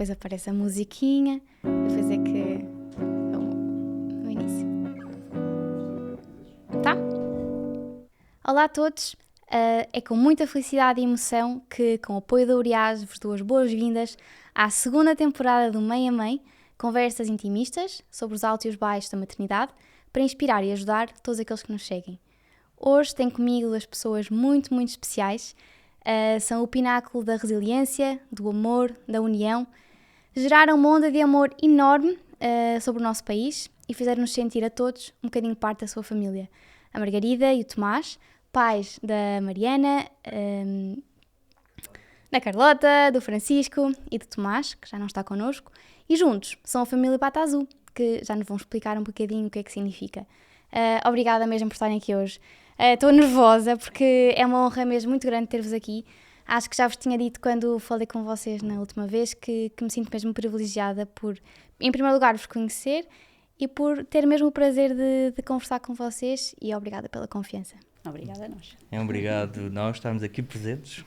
depois aparece a musiquinha, depois é que... no início. Tá? Olá a todos, é com muita felicidade e emoção que, com o apoio da Uriás, vos dou as boas-vindas à segunda temporada do Mãe a Mãe, conversas intimistas sobre os altos e os baixos da maternidade, para inspirar e ajudar todos aqueles que nos seguem. Hoje tenho comigo duas pessoas muito, muito especiais, são o pináculo da resiliência, do amor, da união, geraram uma onda de amor enorme sobre o nosso país e fizeram-nos sentir a todos um bocadinho parte da sua família. A Margarida e o Tomás, pais da Mariana, da Carlota, do Francisco e do Tomás, que já não está connosco, e juntos são a família Bata Azul, que já nos vão explicar um bocadinho o que é que significa. Obrigada mesmo por estarem aqui hoje. Estou nervosa porque é uma honra mesmo muito grande ter-vos aqui. Acho que já vos tinha dito quando falei com vocês na última vez que me sinto mesmo privilegiada por, em primeiro lugar, vos conhecer e por ter mesmo o prazer de conversar com vocês, e obrigada pela confiança. Obrigada a nós. Obrigado nós estarmos aqui presentes.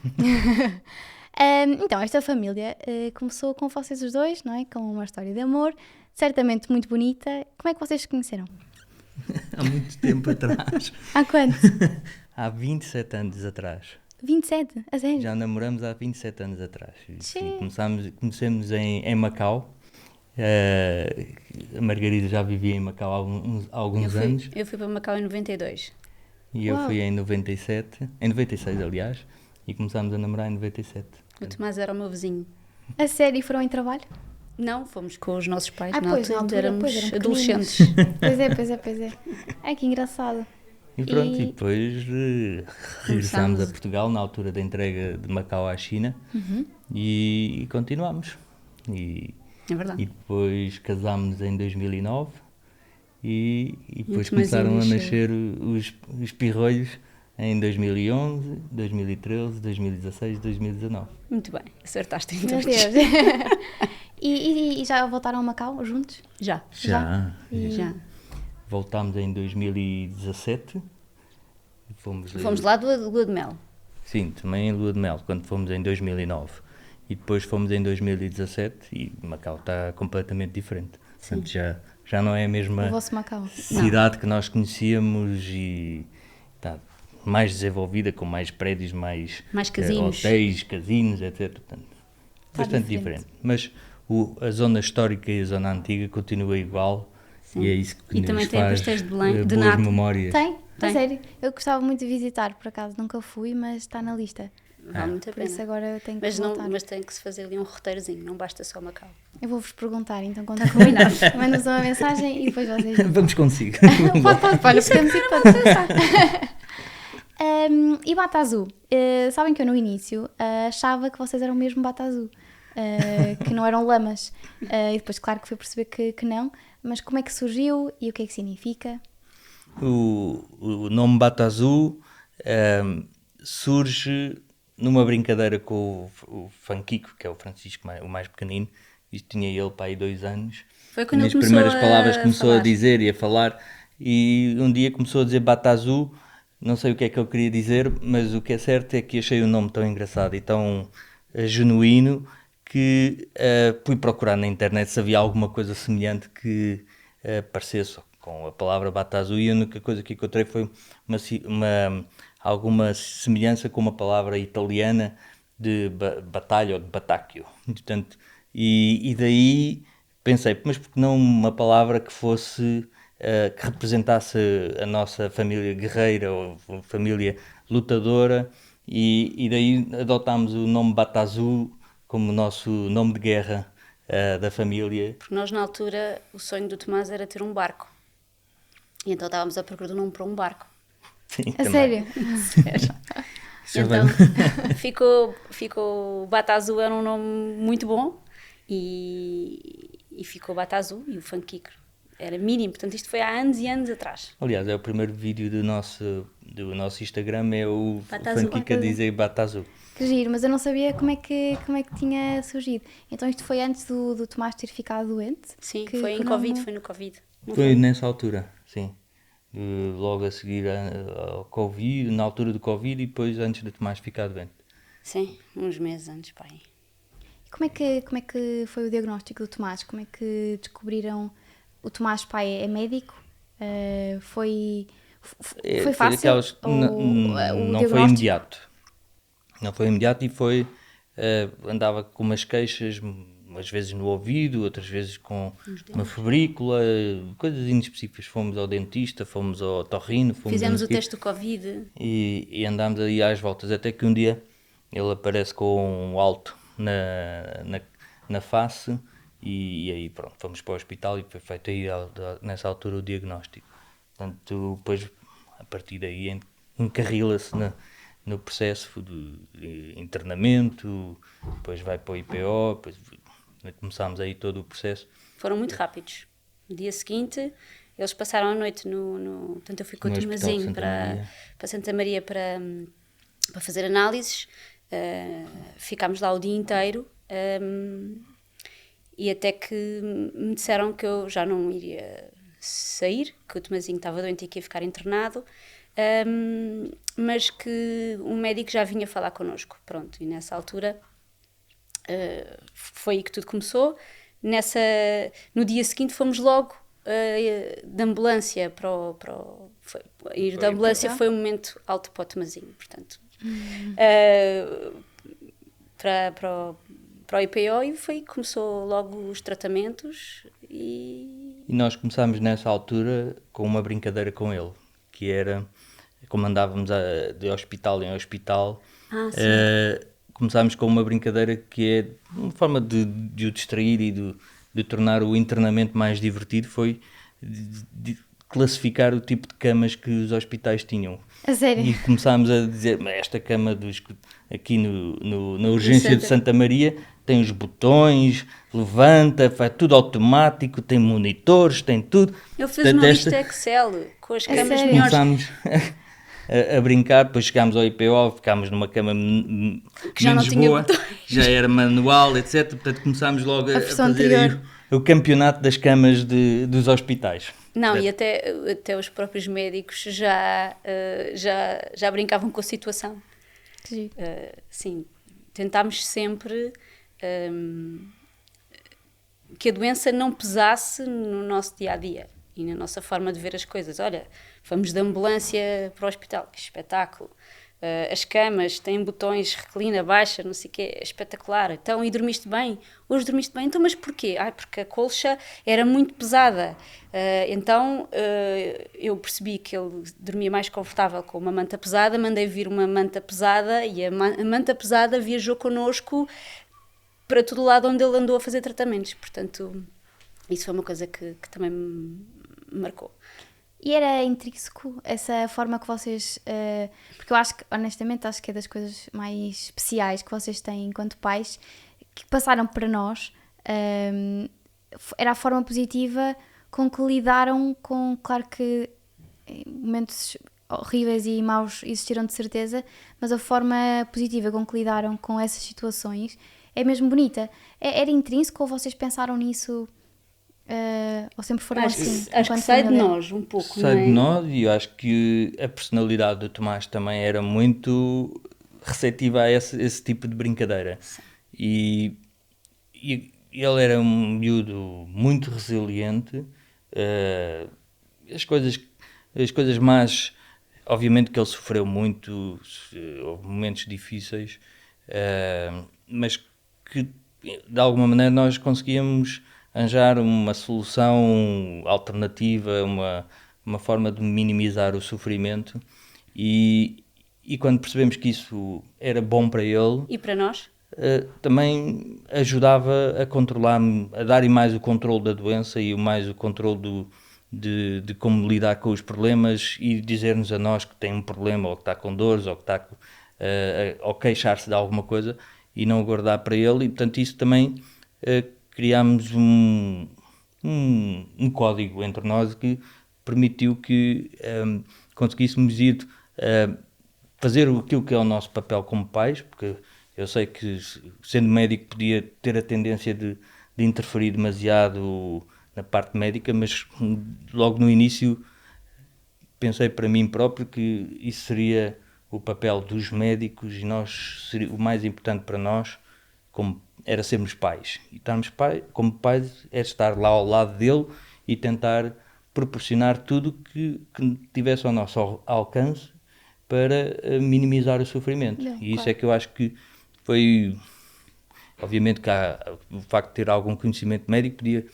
Então, esta família começou com vocês os dois, não é? Com uma história de amor, certamente muito bonita. Como é que vocês se conheceram? Há muito tempo atrás. Há quanto? Há 27 anos atrás. 27? A sério? Já namoramos há 27 anos atrás. Sim. Conhecemos em Macau. A Margarida já vivia em Macau há alguns anos. Eu fui para Macau em 92. E eu fui em 97, em 96 aliás, e começámos a namorar em 97. O Tomás era o meu vizinho. A sério? E foram em trabalho? Não, fomos com os nossos pais, Pois, na altura, éramos eram adolescentes. Pois é. Ai, que engraçado. E pronto, e depois regressámos a Portugal na altura da entrega de Macau à China e continuámos. É verdade. E depois casámos em 2009 e depois o começaram a Tomazinho nascer os pirrolhos em 2011, 2013, 2016, 2019. Muito bem, acertaste em Meu todos. Deus. E já voltaram a Macau juntos? Já. Já. Já. Voltámos em 2017. Fomos lá do Lua de Mel. Sim, também em Lua de Mel, quando fomos em 2009. E depois fomos em 2017 e Macau está completamente diferente. Portanto, já não é a mesma O vosso Macau? cidade que nós conhecíamos e está mais desenvolvida, com mais prédios, mais casinos. hotéis, casinos, etc. Portanto, bastante diferente. Mas a zona histórica e a zona antiga continua igual. Sim. E é isso que nos também faz tem pastéis de Belém, de boas nata. memórias. Tem? A sério? Eu gostava muito de visitar, por acaso nunca fui, mas está na lista. Vale muito a Por isso pena. agora eu tenho que voltar. Mas tem que se fazer ali um roteirozinho, não basta só Macau. Eu vou-vos perguntar, então quando está combinado. Manda-nos uma mensagem e depois vocês... Vamos consigo. Pode, olha, podemos ir todos pensar. E Bata Azul? Sabem que eu no início achava que vocês eram mesmo Bata Azul, que não eram lamas. E depois, claro que fui perceber que não. Mas como é que surgiu e o que é que significa? O nome Bata Azul surge numa brincadeira com o Fanquico, que é o Francisco, o mais pequenino. Isto tinha ele para aí 2 anos. Foi quando Nas ele primeiras palavras a começou falar. a dizer e a falar. E um dia começou a dizer Bata Azul. Não sei o que é que ele queria dizer, mas o que é certo é que achei o nome tão engraçado e tão genuíno que fui procurar na internet se havia alguma coisa semelhante que parecesse com a palavra Bata Azul, e a única coisa que encontrei foi alguma semelhança com uma palavra italiana de batalha ou de batacchio. Portanto, e daí pensei, mas porque não uma palavra que fosse... que representasse a nossa família guerreira ou família lutadora, e daí adotámos o nome Bata Azul como o nosso nome de guerra da família. Porque nós na altura o sonho do Tomás era ter um barco, e então estávamos à procura de um nome para um barco. Sim, A sério? Sério. Então ficou Bata Azul, era um nome muito bom, e ficou Bata Azul, e o Fanquico era mínimo, portanto isto foi há anos e anos atrás. Aliás, é o primeiro vídeo do nosso Instagram, é o Fanquico a dizer Bata Azul. Que giro, mas eu não sabia como é que tinha surgido. Então isto foi antes do Tomás ter ficado doente? Sim, foi em Covid, foi no Covid. Foi nessa altura, sim. Logo a seguir ao Covid, na altura do Covid, e depois antes de Tomás ficar doente. Sim, uns meses antes, pai. Como é que foi o diagnóstico do Tomás? Como é que descobriram? O Tomás pai é médico? Foi fácil? daquelas, O não foi diagnóstico? imediato. Não foi imediato e foi, andava com umas queixas, umas vezes no ouvido, outras vezes com uma febrícula, coisas inespecíficas. Fomos ao dentista, fomos ao otorrino, Fizemos o teste do Covid. e andámos aí às voltas, até que um dia ele aparece com um alto na face e aí pronto, fomos para o hospital e foi feito aí nessa altura o diagnóstico. Portanto, depois a partir daí encarrila-se no processo de internamento, depois vai para o IPO, depois começámos aí todo o processo. Foram muito rápidos. No dia seguinte, eles passaram a noite portanto, eu fui com o No Hospital de Tomazinho Santa Maria. para Santa Maria para fazer análises. Ficámos lá o dia inteiro. E até que me disseram que eu já não iria sair, que o Tomazinho estava doente e que ia ficar internado, mas que um médico já vinha falar connosco. Pronto, e nessa altura foi aí que tudo começou. No dia seguinte fomos logo de ambulância ir da ambulância foi um momento alto para o Tomazinho, portanto. Para o IPO e começou logo os tratamentos E nós começámos nessa altura com uma brincadeira com ele, que era, como andávamos de hospital em hospital, começámos com uma brincadeira que é uma forma de o distrair e de tornar o internamento mais divertido, foi de classificar o tipo de camas que os hospitais tinham. A sério? E começámos a dizer, esta cama aqui na urgência de Santa Maria tem os botões, levanta, faz tudo automático, tem monitores, tem tudo. Eu fiz uma lista Excel com as camas melhores. Começámos a brincar, depois chegámos ao IPO, ficámos numa cama que já não menos tinha boa, botões. já era manual, etc. Portanto, começámos logo a versão fazer aí anterior. o campeonato das camas dos hospitais. Não, Portanto, e até os próprios médicos já brincavam com a situação. Que giro. Sim, tentámos sempre que a doença não pesasse no nosso dia-a-dia e na nossa forma de ver as coisas. Olha, vamos de ambulância para o hospital, que espetáculo. As camas têm botões, reclina, baixa, não sei o quê, é espetacular. Então, e dormiste bem? Hoje dormiste bem? Então, mas porquê? Porque a colcha era muito pesada. Então, eu percebi que ele dormia mais confortável com uma manta pesada, mandei vir uma manta pesada e a manta pesada viajou connosco para todo o lado onde ele andou a fazer tratamentos. Portanto, isso foi uma coisa que também me marcou. E era intrínseco essa forma que vocês... porque eu acho que, honestamente, acho que é das coisas mais especiais que vocês têm enquanto pais, que passaram para nós, era a forma positiva com que lidaram com... Claro que momentos horríveis e maus existiram de certeza, mas a forma positiva com que lidaram com essas situações é mesmo bonita. Era intrínseco ou vocês pensaram nisso... ou sempre foram assim? Acho que sai de nós um pouco, sai não é? de nós, e eu acho que a personalidade do Tomás também era muito receptiva a esse tipo de brincadeira. E ele era um miúdo muito resiliente. As coisas más, obviamente que ele sofreu muito, houve momentos difíceis, mas que de alguma maneira nós conseguíamos arranjar uma solução alternativa, uma forma de minimizar o sofrimento, e quando percebemos que isso era bom para ele, E para nós? também ajudava a controlar, a dar mais o controle da doença e mais o controle de como lidar com os problemas, e dizer-nos a nós que tem um problema, ou que está com dores, ou que está ou queixar-se de alguma coisa, e não guardar para ele. E portanto isso também criámos um código entre nós que permitiu que conseguíssemos ir fazer aquilo que é o nosso papel como pais, porque eu sei que, sendo médico, podia ter a tendência de interferir demasiado na parte médica, mas logo no início pensei para mim próprio que isso seria o papel dos médicos, e o mais importante para nós, era sermos pais. E estarmos como pais é estar lá ao lado dele e tentar proporcionar tudo que tivesse ao nosso alcance para minimizar o sofrimento. Não, E isso claro. é que eu acho que foi... Obviamente que o facto de ter algum conhecimento médico podia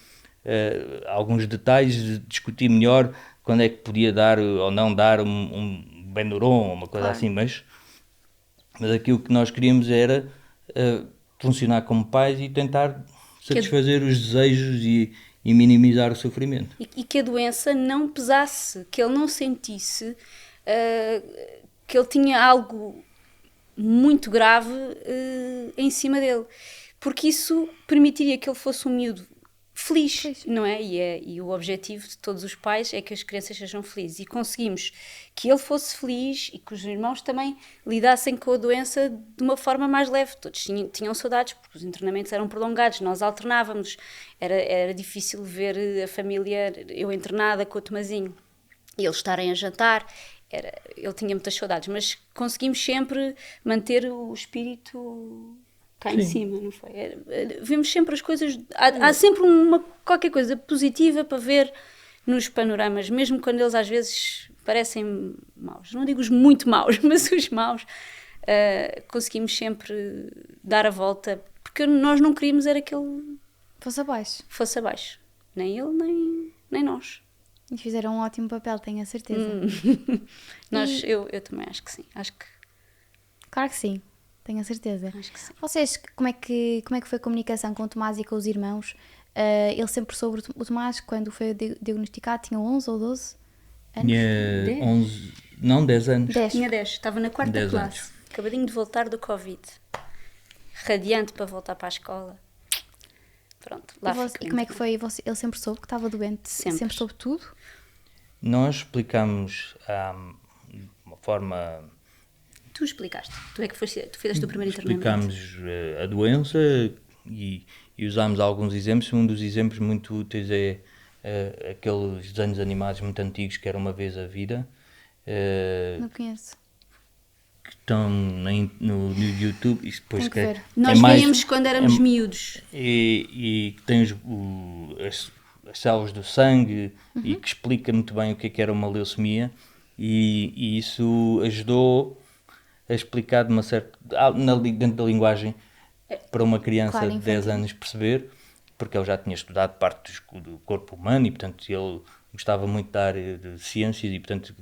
alguns detalhes de discutir melhor quando é que podia dar ou não dar um Benuron ou uma coisa Claro. assim, mas aquilo que nós queríamos era funcionar como pais e tentar satisfazer os desejos e minimizar o sofrimento. E que a doença não pesasse, que ele não sentisse que ele tinha algo muito grave em cima dele, porque isso permitiria que ele fosse um miúdo feliz, não é? E o objetivo de todos os pais é que as crianças sejam felizes, e conseguimos que ele fosse feliz e que os irmãos também lidassem com a doença de uma forma mais leve. Todos tinham saudades, porque os internamentos eram prolongados, nós alternávamos, era difícil ver a família, eu internada com o Tomazinho, e eles estarem a jantar. Ele tinha muitas saudades, mas conseguimos sempre manter o espírito cá em cima, não foi? Vemos sempre as coisas, há sempre qualquer coisa positiva para ver nos panoramas, mesmo quando eles às vezes parecem maus. Não digo os muito maus, mas os maus, conseguimos sempre dar a volta, porque nós não queríamos era que ele fosse abaixo. Nem ele, nem nós. E fizeram um ótimo papel, tenho a certeza. Eu também acho que sim. Claro que sim, tenho a certeza. Acho que sim. Vocês, como é que foi a comunicação com o Tomás e com os irmãos? Ele sempre soube o Tomás, quando foi diagnosticado, tinha 11 ou 12 anos? Tinha 11, não 10 anos. 10. Tinha 10, estava na 4ª 10 classe. anos. Acabadinho de voltar do Covid. Radiante para voltar para a escola. Pronto, lá E como é que foi? Ele sempre soube que estava doente? Sempre soube tudo? Nós explicámos de uma forma... Tu explicaste. Tu fizeste o primeiro internamento. Explicámos a doença e usámos alguns exemplos. Um dos exemplos muito úteis é aqueles desenhos animados muito antigos que era Uma Vez a Vida. Não conheço. Que estão no YouTube. E depois Tenho que ver. Nós víamos quando éramos miúdos. E que tem as células do sangue e que explica muito bem o que era uma leucemia, e isso ajudou a explicar de uma certa, dentro da linguagem para uma criança de 10 anos perceber, porque ele já tinha estudado parte do corpo humano e portanto ele gostava muito da área de ciências e portanto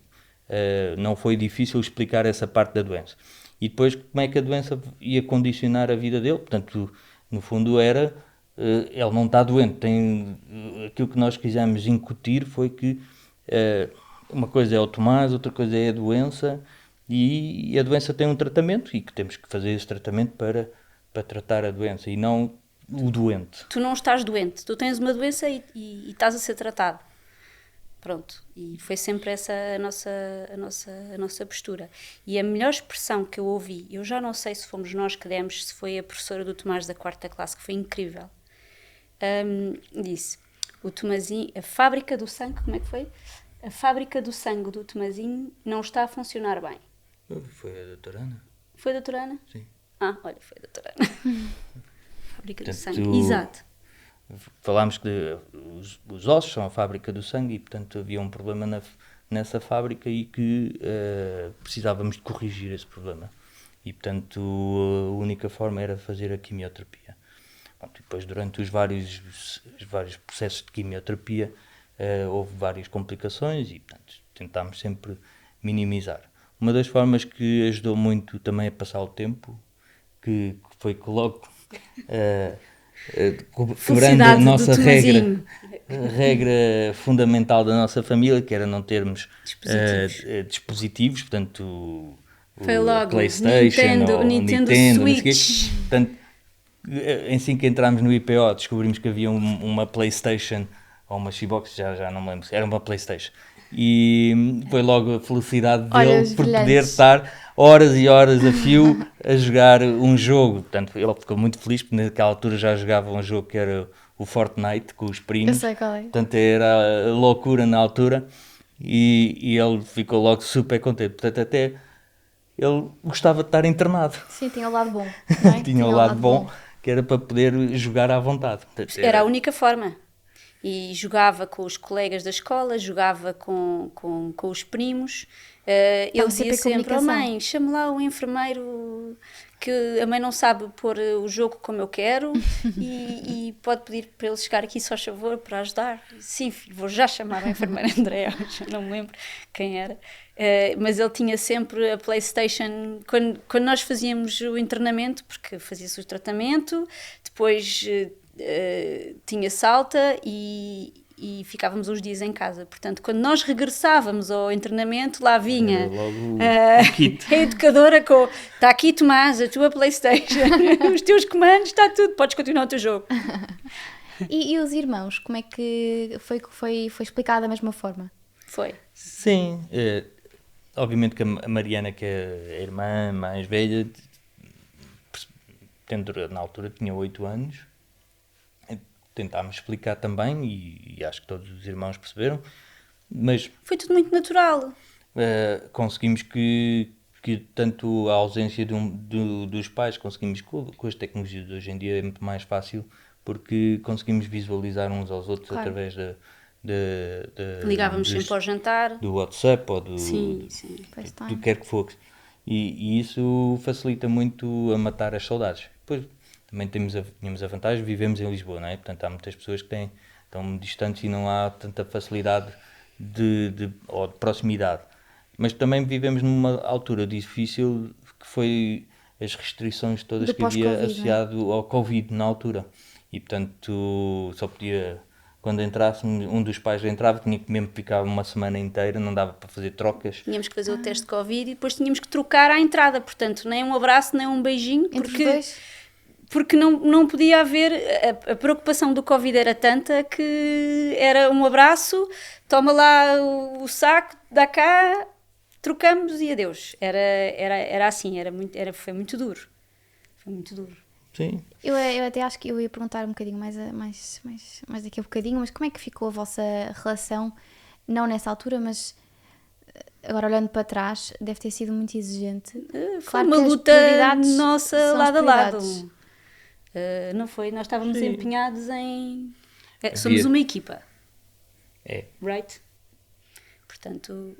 não foi difícil explicar essa parte da doença. E depois como é que a doença ia condicionar a vida dele, portanto no fundo era ele não está doente. Aquilo que nós quisemos incutir foi que uma coisa é o Tomás, outra coisa é a doença, e a doença tem um tratamento e que temos que fazer esse tratamento para tratar a doença e não o doente. Tu não estás doente, tu tens uma doença e estás a ser tratado. Pronto, e foi sempre essa a nossa postura. E a melhor expressão que eu ouvi, eu já não sei se fomos nós que demos, se foi a professora do Tomás da 4ª classe, que foi incrível, disse, o Tomazinho, a fábrica do sangue, como é que foi? A fábrica do sangue do Tomazinho não está a funcionar bem. Foi a doutora Ana? Foi a doutora Ana? Sim. Olha, foi a doutora Ana. Fábrica do sangue, exato. Falámos que os ossos são a fábrica do sangue e, portanto, havia um problema nessa fábrica e que precisávamos de corrigir esse problema. E, portanto, a única forma era fazer a quimioterapia. Pronto, e depois, durante os vários processos de quimioterapia, houve várias complicações e, portanto, tentámos sempre minimizar. Uma das formas que ajudou muito também a passar o tempo, que foi que logo... quebrando a nossa regra fundamental da nossa família, que era não termos dispositivos, portanto foi logo PlayStation, Nintendo Switch. Portanto, assim que entramos no IPO descobrimos que havia uma PlayStation ou uma Xbox, já não me lembro, era uma PlayStation, e foi logo a felicidade dele por poder estar horas e horas a fio a jogar um jogo. Portanto, ele ficou muito feliz porque naquela altura já jogava um jogo que era o Fortnite com os primos. Eu sei qual é. Portanto, era loucura na altura e ele ficou logo super contente. Portanto, até ele gostava de estar internado. Sim, tinha o lado bom. Não é? Tinha o lado bom. que era para poder jogar à vontade. Portanto, Era a única forma. E jogava com os colegas da escola, jogava com os primos. Ele dizia sempre em sempre: "Oh comunicação." mãe, chame lá o enfermeiro, que a mãe não sabe pôr o jogo como eu quero e pode pedir para ele chegar aqui, só favor, para ajudar." Sim, filho, vou já chamar o enfermeiro André, já não me lembro quem era. Mas ele tinha sempre a PlayStation, quando nós fazíamos o internamento, porque fazia-se o tratamento, depois tinha salta e ficávamos uns dias em casa. Portanto, quando nós regressávamos ao internamento, lá vinha logo o kit. a educadora está aqui, Tomás, a tua PlayStation, os teus comandos, está tudo, podes continuar o teu jogo. E os irmãos, como é que foi explicado da mesma forma? Foi. Sim, obviamente que a Mariana, que é a irmã mais velha, na altura tinha 8 anos, tentámos explicar também, e acho que todos os irmãos perceberam, mas Foi tudo muito natural. conseguimos que tanto a ausência dos pais, conseguimos com as tecnologias de hoje em dia é muito mais fácil, porque conseguimos visualizar uns aos outros Claro. através Ligávamos sempre ao jantar. do WhatsApp ou do FaceTime. que quer que fosse. E isso facilita muito a matar as saudades. Depois também tínhamos a vantagem, vivemos em Lisboa, não é? Portanto, há muitas pessoas que estão distantes e não há tanta facilidade ou de proximidade. Mas também vivemos numa altura difícil, que foi as restrições todas Do que havia pós-Covid, associado ao Covid na altura. E portanto só podia, quando entrássemos, um dos pais entrava, tinha que mesmo ficar uma semana inteira, não dava para fazer trocas. Tínhamos que fazer o teste de Covid e depois tínhamos que trocar à entrada. Portanto, nem um abraço, nem um beijinho. Entre os dois? Porque não podia haver, a preocupação do Covid era tanta que era um abraço, toma lá o saco, dá cá, trocamos e adeus. Era assim, foi muito duro. Foi muito duro. Sim. Eu até acho que eu ia perguntar um bocadinho mais daqui a bocadinho, mas como é que ficou a vossa relação, não nessa altura, mas agora olhando para trás, deve ter sido muito exigente. Foi Claro uma que as luta prioridades nossa são as lado a lado. prioridades. Não foi? Nós estávamos Sim. empenhados em... somos uma equipa. É. Right? Portanto,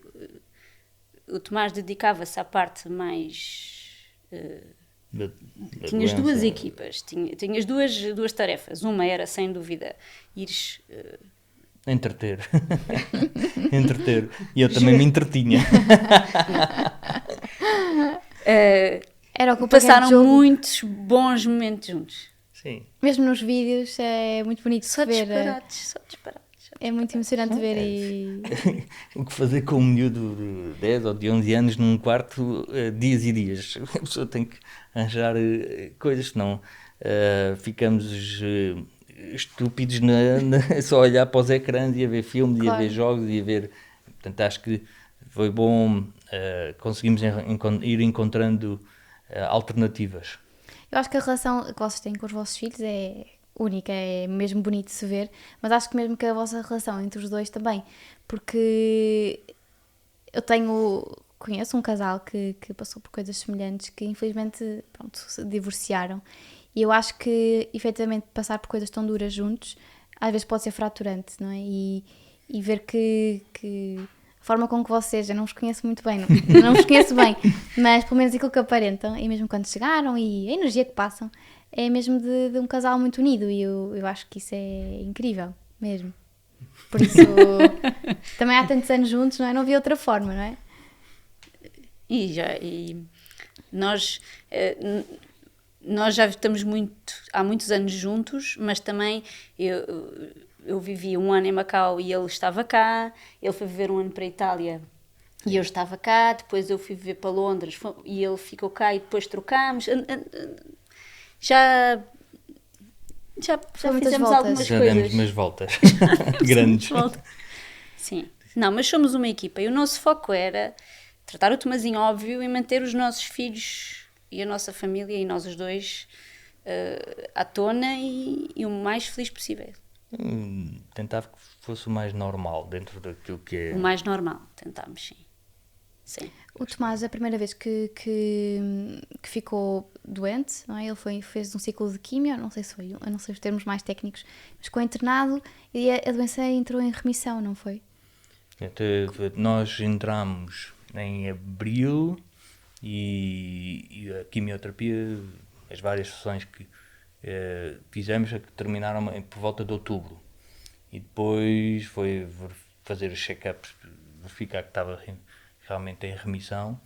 o Tomás dedicava-se à parte mais... tinhas duas equipas, tinhas duas tarefas. Uma era, sem dúvida, ires... Entreter. Entreter. E eu também me entretinha. Era o que Passaram jogo. muitos bons momentos juntos. Sim. Mesmo nos vídeos é muito bonito Só de ver. Só disparados. É muito emocionante ver e O que fazer com um miúdo de 10 ou de 11 anos num quarto dias e dias? A pessoa tem que arranjar coisas, senão ficamos estúpidos só a olhar para os ecrãs e a ver filmes e a Claro. ver jogos e a ver... Portanto, acho que foi bom conseguimos ir encontrando alternativas. eu acho que a relação que vocês têm com os vossos filhos é única, é mesmo bonito de se ver, mas acho que mesmo que a vossa relação entre os dois também, porque eu conheço um casal que passou por coisas semelhantes, que infelizmente, pronto, se divorciaram, e eu acho que efetivamente passar por coisas tão duras juntos às vezes pode ser fraturante, não é? E ver que a forma com que vocês, eu não os conheço muito bem, não os conheço bem, mas pelo menos aquilo que aparentam, e mesmo quando chegaram e a energia que passam, é mesmo de um casal muito unido, e eu acho que isso é incrível, mesmo. Por isso, também há tantos anos juntos, não é? Não havia outra forma, não é? E nós já estamos há muitos anos juntos, mas também eu vivi um ano em Macau e ele estava cá, ele foi viver um ano para a Itália e eu estava cá, depois eu fui viver para Londres e ele ficou cá e depois trocámos. Já muitas fizemos voltas. algumas Já coisas. demos umas voltas grandes. Sim. Não, mas somos uma equipa e o nosso foco era tratar o Tomazinho, óbvio, e manter os nossos filhos e a nossa família e nós os dois à tona e o mais feliz possível. Tentava que fosse o mais normal dentro daquilo que é. O mais normal, tentámos, sim. Sim. O Tomás, a primeira vez que ficou doente, não é? Ele fez um ciclo de quimio, não sei se foi, eu não sei os termos mais técnicos, mas ficou internado e a doença entrou em remissão, não foi? Nós entramos em abril e a quimioterapia, as várias sessões que fizemos terminaram por volta de outubro. E depois foi fazer os check-ups, verificar que estava realmente em remissão.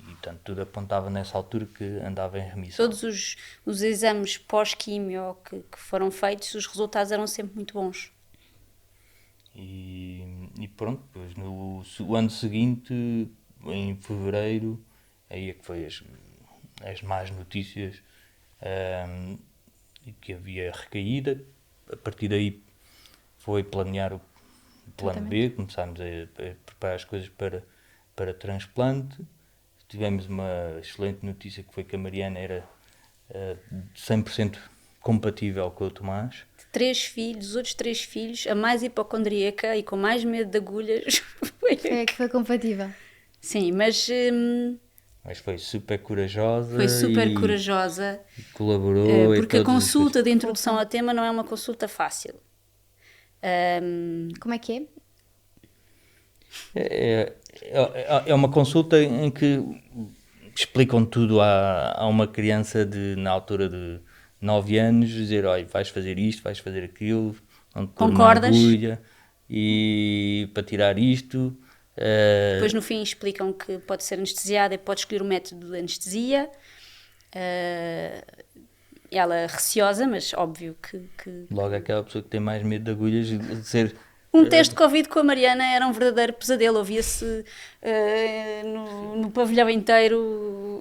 E, portanto, tudo apontava nessa altura que andava em remissão. Todos os exames pós-quimio que foram feitos, os resultados eram sempre muito bons. E pronto, depois no ano seguinte, em fevereiro, aí é que foi as más notícias, e que havia recaída. A partir daí foi planear o plano B, começámos a preparar as coisas para transplante. Tivemos uma excelente notícia que foi que a Mariana era 100% compatível com o Tomás. 3 filhos, os outros 3 filhos, a mais hipocondríaca e com mais medo de agulhas. É que foi compatível. Sim, mas foi super corajosa. foi super corajosa. E colaborou. Porque a consulta de introdução ao tema não é uma consulta fácil. Como é que é? É uma consulta em que explicam tudo a uma criança na altura de 9 anos, dizer, olha, vais fazer isto, vais fazer aquilo, vão-te pôr uma agulha e para tirar isto. Depois no fim explicam que pode ser anestesiada e pode escolher o método de anestesia. Ela receosa, mas óbvio que... Logo aquela pessoa que tem mais medo de agulhas, de ser... Um teste de Covid com a Mariana era um verdadeiro pesadelo, ouvia-se no pavilhão inteiro.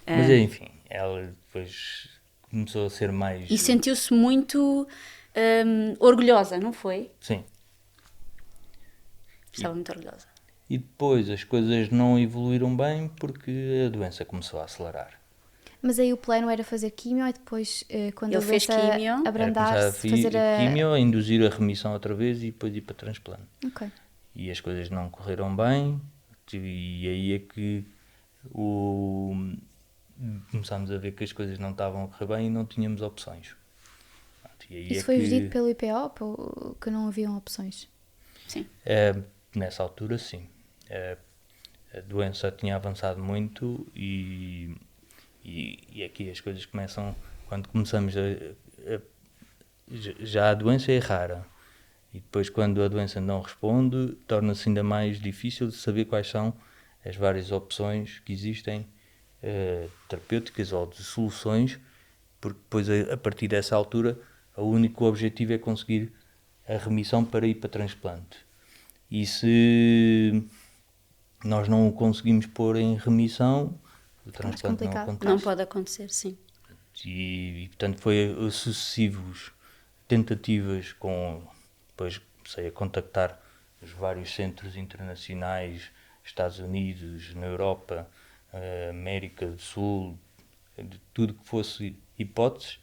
Mas enfim, ela depois começou a ser mais... E sentiu-se muito orgulhosa, não foi? Sim. Estava muito orgulhosa. E depois as coisas não evoluíram bem porque a doença começou a acelerar. Mas aí o plano era fazer quimio e depois, quando ele a doença abrandar-se, fazer quimio, induzir a remissão outra vez e depois ir para transplante. Ok. E as coisas não correram bem e aí é que começámos a ver que as coisas não estavam a correr bem e não tínhamos opções. E aí Isso foi dito pelo IPO, que não haviam opções? Sim. Nessa altura, sim. A doença tinha avançado muito e aqui as coisas começam, quando começamos já a doença é rara e depois quando a doença não responde torna-se ainda mais difícil de saber quais são as várias opções que existem terapêuticas ou de soluções, porque depois a partir dessa altura o único objetivo é conseguir a remissão para ir para transplante. E se nós não o conseguimos pôr em remissão, o transplante não acontece. Não pode acontecer, sim. E portanto foi sucessivas tentativas depois comecei a contactar os vários centros internacionais, Estados Unidos, na Europa, América do Sul, de tudo que fosse hipóteses,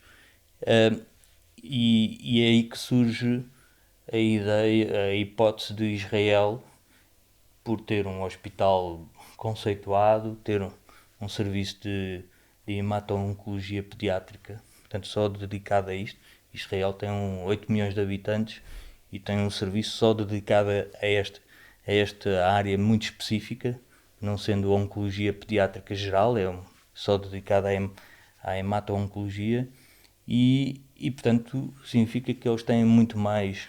e é aí que surge a ideia, a hipótese de Israel, por ter um hospital conceituado, ter um serviço de hemato-oncologia pediátrica, portanto só dedicado a isto. Israel tem 8 milhões de habitantes e tem um serviço só dedicado a esta área muito específica, não sendo oncologia pediátrica geral, só dedicado à hemato-oncologia e portanto significa que eles têm muito mais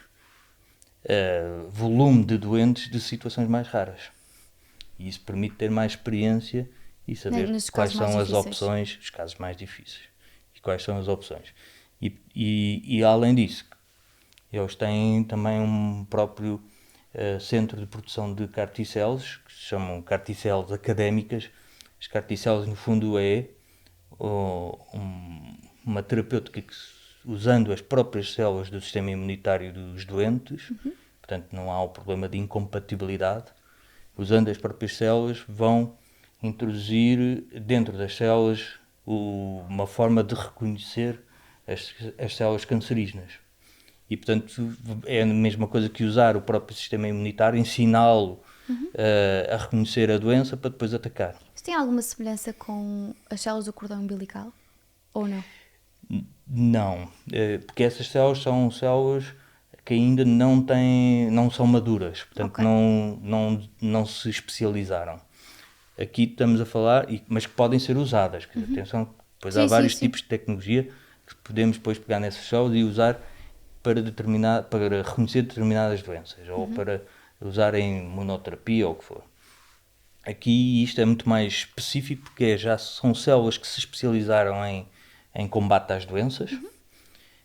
volume de doentes de situações mais raras. E isso permite ter mais experiência e saber quais são as opções, os casos mais difíceis, e quais são as opções. E além disso, eles têm também um próprio centro de produção de CAR-T-cells, que se chamam CAR-T-cells académicas. As CAR-T-cells, no fundo, é uma terapêutica que, usando as próprias células do sistema imunitário dos doentes, portanto não há o problema de incompatibilidade, usando as próprias células, vão introduzir dentro das células uma forma de reconhecer as células cancerígenas. E, portanto, é a mesma coisa que usar o próprio sistema imunitário, ensiná-lo a reconhecer a doença para depois atacar. Isto tem alguma semelhança com as células do cordão umbilical? Ou não? Não, porque essas células são células que ainda não são maduras, portanto Ok. não se especializaram. Aqui estamos a falar, mas que podem ser usadas, que, atenção, depois Sim, há sim, vários sim. tipos de tecnologia que podemos depois pegar nessas células e usar para reconhecer determinadas doenças, ou para usar em imunoterapia ou o que for. Aqui isto é muito mais específico porque já são células que se especializaram em combate às doenças,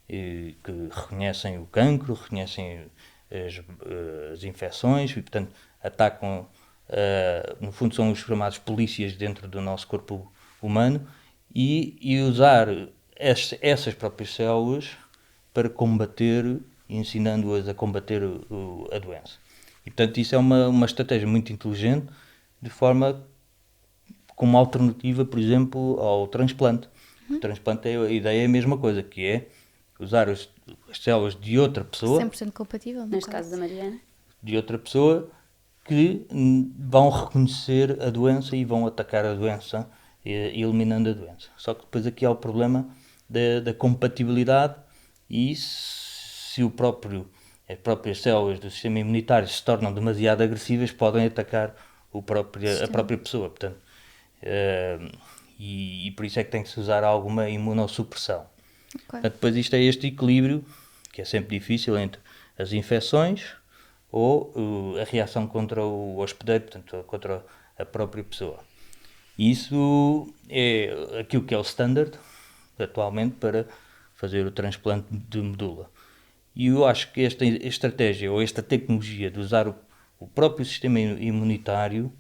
e que reconhecem o cancro, reconhecem as infecções e, portanto, atacam, no fundo são os chamados polícias dentro do nosso corpo humano, e usar essas próprias células para combater, ensinando-as a combater a doença. E, portanto, isso é uma estratégia muito inteligente, de forma como alternativa, por exemplo, ao transplante. O transplante, a ideia é a mesma coisa, que é usar as células de outra pessoa, 100% compatível, no Neste caso da Mariana. que vão reconhecer a doença e vão atacar a doença, eliminando a doença. Só que depois aqui há o problema da compatibilidade, e se as próprias células do sistema imunitário se tornam demasiado agressivas, podem atacar a própria pessoa. Portanto, e por isso é que tem que se usar alguma imunossupressão. Ok. Portanto, depois isto é este equilíbrio, que é sempre difícil, entre as infecções ou a reação contra o hospedeiro, portanto, contra a própria pessoa. E isso é aquilo que é o standard, atualmente, para fazer o transplante de medula. E eu acho que esta estratégia, ou esta tecnologia de usar o próprio sistema imunitário,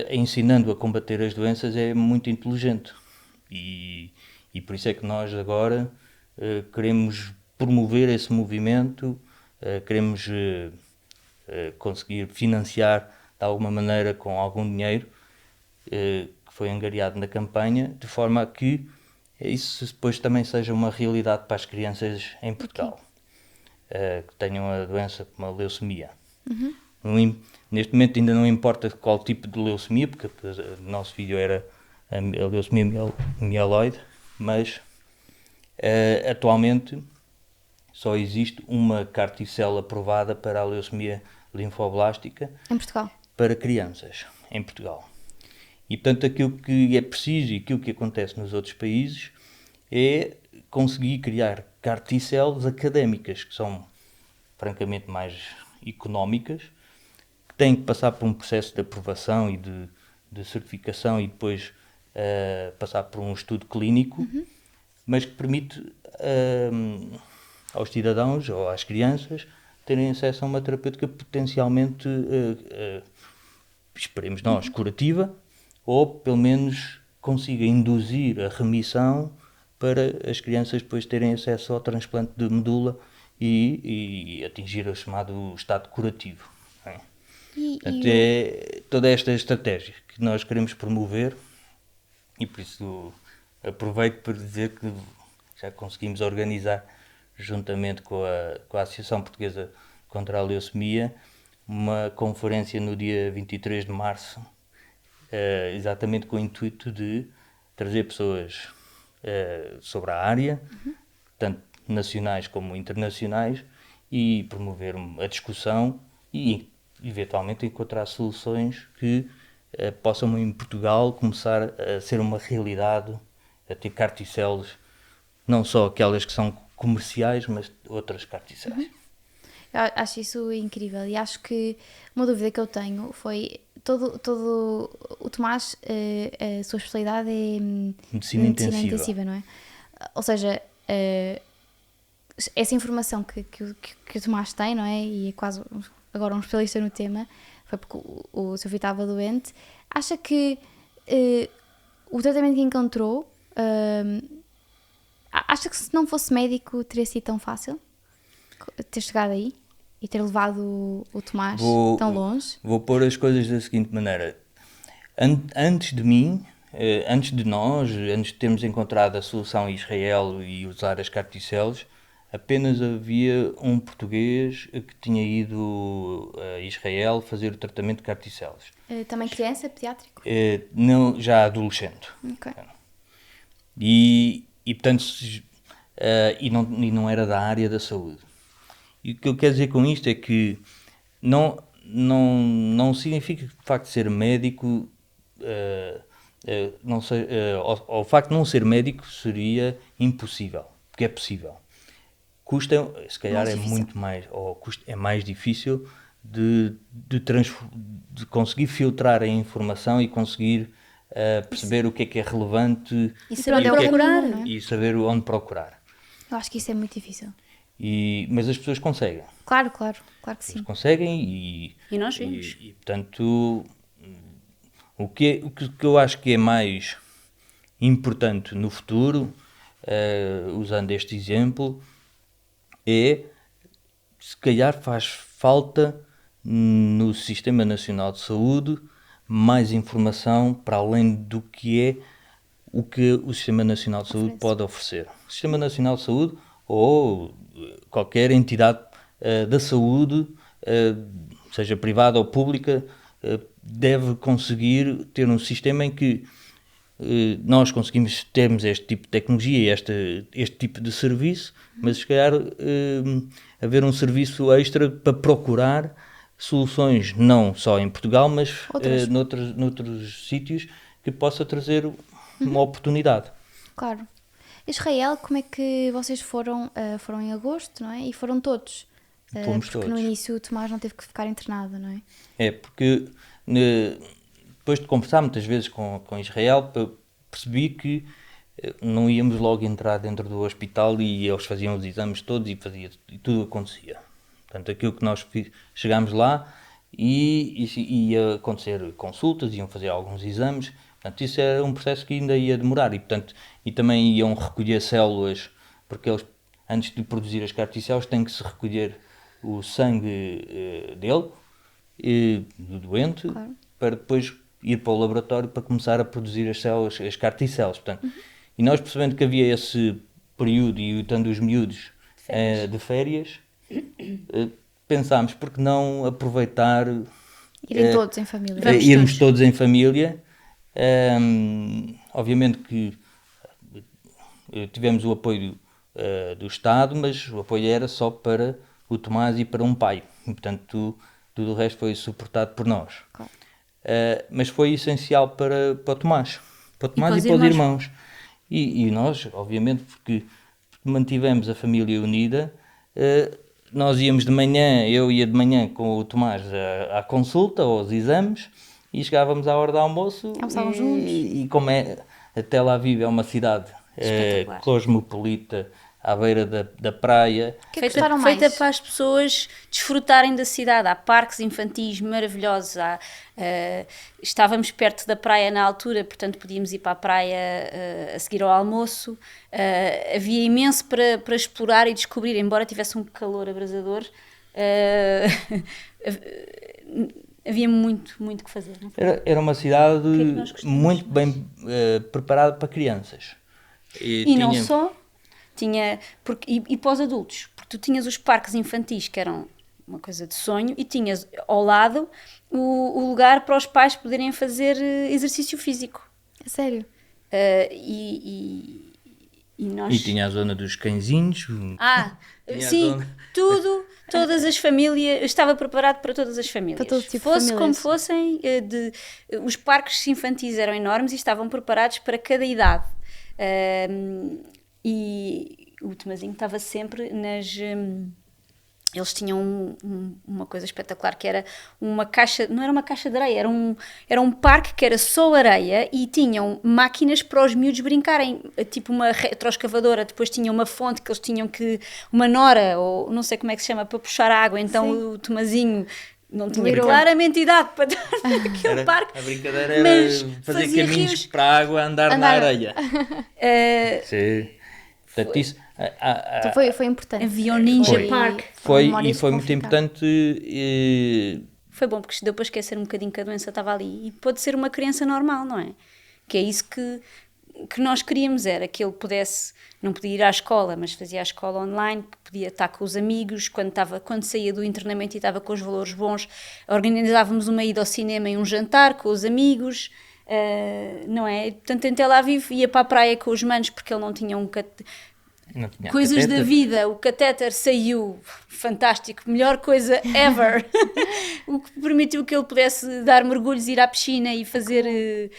ensinando a combater as doenças, é muito inteligente. E por isso é que nós agora queremos promover esse movimento, queremos conseguir financiar de alguma maneira com algum dinheiro que foi angariado na campanha, de forma a que isso depois também seja uma realidade para as crianças em Portugal, que tenham a doença como a leucemia. Neste momento ainda não importa qual tipo de leucemia, porque o nosso vídeo era a leucemia mieloide, mas atualmente só existe uma carticela aprovada para a leucemia linfoblástica Em Portugal? para crianças, em Portugal. E, portanto, aquilo que é preciso e aquilo que acontece nos outros países é conseguir criar carticelas académicas, que são francamente mais económicas, que têm que passar por um processo de aprovação e de certificação e depois passar por um estudo clínico, mas que permite aos cidadãos ou às crianças terem acesso a uma terapêutica potencialmente, esperemos nós, curativa, ou pelo menos consiga induzir a remissão para as crianças depois terem acesso ao transplante de medula e atingir o chamado estado curativo. Não é? Portanto, é toda esta estratégia que nós queremos promover, e por isso aproveito para dizer que já conseguimos organizar, juntamente com a Associação Portuguesa contra a Leucemia, uma conferência no dia 23 de março, exatamente com o intuito de trazer pessoas sobre a área, tanto nacionais como internacionais, e promover a discussão e eventualmente encontrar soluções que possam em Portugal começar a ser uma realidade, a ter carticelos, não só aquelas que são comerciais, mas outras carticelas. Eu acho isso incrível e acho que uma dúvida que eu tenho foi todo o Tomás, a sua especialidade é Medicina intensiva. não é? Ou seja, essa informação que o Tomás tem, não é? E é quase agora um especialista no tema, foi porque o seu filho estava doente. Acha que o tratamento que encontrou, acha que se não fosse médico teria sido tão fácil ter chegado aí e ter levado o Tomás tão longe? Vou pôr as coisas da seguinte maneira. Antes de mim, antes de termos encontrado a solução em Israel e usar as carticelas, apenas havia um português que tinha ido a Israel fazer o tratamento de carticelos. Também criança, pediátrico? Não, já adolescente. Ok. E portanto, e não era da área da saúde. E o que eu quero dizer com isto é que não significa que o facto de ser médico, não sei, o facto de não ser médico seria impossível, porque é possível. Custa, se calhar é muito mais, ou é mais difícil de conseguir filtrar a informação e conseguir perceber o que é relevante e saber onde procurar, não é? E saber onde procurar. Eu acho que isso é muito difícil. Mas as pessoas conseguem. Claro que sim. Eles conseguem e nós vimos. E portanto, o que eu acho que é mais importante no futuro, usando este exemplo, é, se calhar faz falta no Sistema Nacional de Saúde mais informação para além do que é o que o Sistema Nacional de Saúde pode oferecer. O Sistema Nacional de Saúde ou qualquer entidade da saúde, seja privada ou pública, deve conseguir ter um sistema em que nós conseguimos termos este tipo de tecnologia, este tipo de serviço, mas se calhar haver um serviço extra para procurar soluções não só em Portugal, mas noutros sítios que possa trazer uma oportunidade. Claro. Israel, como é que vocês foram? Foram em agosto, não é? E foram todos. Fomos porque todos. No início o Tomás não teve que ficar internado, não é? É, porque depois de conversar muitas vezes com Israel, percebi que não íamos logo entrar dentro do hospital e eles faziam os exames todos e tudo acontecia. Portanto, aquilo que nós chegámos lá e ia acontecer consultas, iam fazer alguns exames. Portanto, isso era um processo que ainda ia demorar e também iam recolher células, porque eles, antes de produzir as carticélulas, têm que se recolher o sangue dele, do doente, claro, para depois ir para o laboratório para começar a produzir as células, as carticélulas. Portanto, e nós, percebendo que havia esse período e estando os miúdos de férias, pensámos, por que não aproveitar... Irem todos em família. Irmos todos em família. Obviamente que tivemos o apoio do Estado, mas o apoio era só para o Tomás e para um pai. E, portanto, tudo o resto foi suportado por nós. Claro. Mas foi essencial para o Tomás. Para o Tomás e para os irmãos. E nós, obviamente, porque mantivemos a família unida, nós íamos de manhã, eu ia de manhã com o Tomás à consulta, aos exames, e chegávamos à hora do almoço. Almoçávamos juntos. E como Tel Aviv é uma cidade cosmopolita, à beira da praia. Feita para as pessoas desfrutarem da cidade. Há parques infantis maravilhosos. Estávamos perto da praia na altura, portanto podíamos ir para a praia a seguir ao almoço. Havia imenso para explorar e descobrir, embora tivesse um calor abrasador. Havia muito que fazer. Não foi? Era uma cidade muito bem preparada para crianças. E não só... E para os adultos, porque tu tinhas os parques infantis, que eram uma coisa de sonho, e tinhas ao lado o lugar para os pais poderem fazer exercício físico. Sério? E nós... E tinha a zona dos cãezinhos. Sim, todas as famílias, estava preparado para todas as famílias. Para todo tipo de famílias. Como fossem, os parques infantis eram enormes e estavam preparados para cada idade. E o Tomazinho estava sempre eles tinham uma coisa espetacular, que era uma caixa, não era uma caixa de areia, era um parque que era só areia e tinham máquinas para os miúdos brincarem, tipo uma retroescavadora, depois tinha uma fonte que eles tinham uma nora, ou não sei como é que se chama, para puxar água, então sim, o Tomazinho não tinha claramente idade para dar naquele parque. A brincadeira era fazer caminhos para a água, andar na areia. Sim. Portanto, isso... Então foi importante. Havia o Ninja Park. Foi muito importante. Foi bom, porque deu para esquecer um bocadinho que a doença estava ali. E pode ser uma criança normal, não é? Que é isso que que nós queríamos era que ele pudesse, não podia ir à escola, mas fazia a escola online, que podia estar com os amigos, quando saía do internamento e estava com os valores bons, organizávamos uma ida ao cinema e um jantar com os amigos, não é? Portanto, em Tel Aviv ia para a praia com os manos porque ele não tinha Não tinha coisas catéter. da vida, o catéter saiu, fantástico, melhor coisa ever, o que permitiu que ele pudesse dar mergulhos, ir à piscina e fazer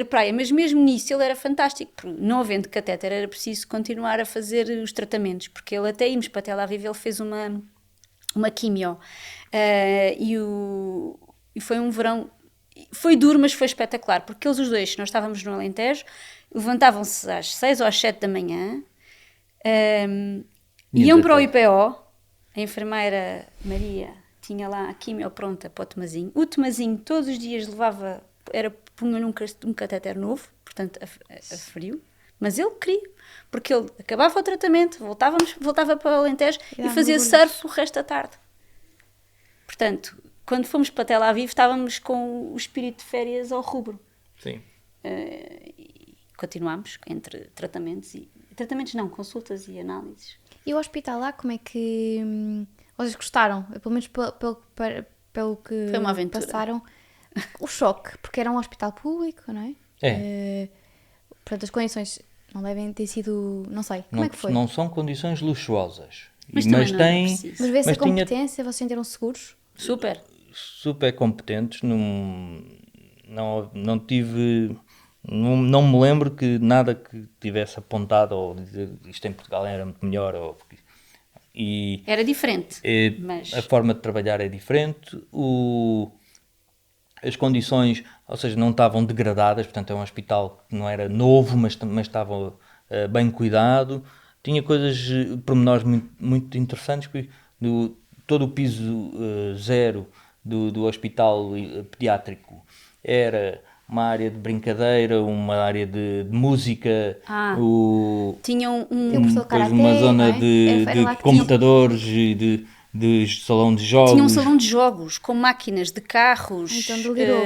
praia, mas mesmo nisso ele era fantástico, porque não havendo catéter era preciso continuar a fazer os tratamentos, porque ele até íamos para Tel Aviv, ele fez uma quimio, e foi um verão, foi duro, mas foi espetacular, porque eles os dois, nós estávamos no Alentejo, levantavam-se às 6 ou às 7 da manhã, iam para o IPO, a enfermeira Maria tinha lá a quimio pronta para o Tomazinho. O Tomazinho todos os dias punha-lhe um catéter novo, portanto a frio, mas ele queria, porque ele acabava o tratamento, voltava para o Alentejo e fazia surf o resto da tarde. Portanto, quando fomos para Tel Aviv estávamos com o espírito de férias ao rubro. Sim. E continuámos entre tratamentos não, consultas e análises. E o hospital lá, como é que vocês gostaram? Pelo menos pelo que Foi uma aventura. passaram. O choque, porque era um hospital público, não é? Portanto, as condições não devem ter sido, não sei, como é que foi? Não são condições luxuosas. Mas também não era preciso. Mas vê-se a tinha competência, vocês sentiram seguros? Super. super competentes. Não tive... Não me lembro que nada que tivesse apontado ou dizer isto em Portugal era muito melhor. Era diferente. Mas... A forma de trabalhar é diferente. As condições, ou seja, não estavam degradadas. Portanto, é um hospital que não era novo, mas estava bem cuidado. Tinha pormenores muito, muito interessantes. Todo o piso zero do hospital pediátrico era uma área de brincadeira, uma área de música, tinha depois uma zona de computadores e de salão de jogos. Tinha um salão de jogos com máquinas de carros. Então delirou.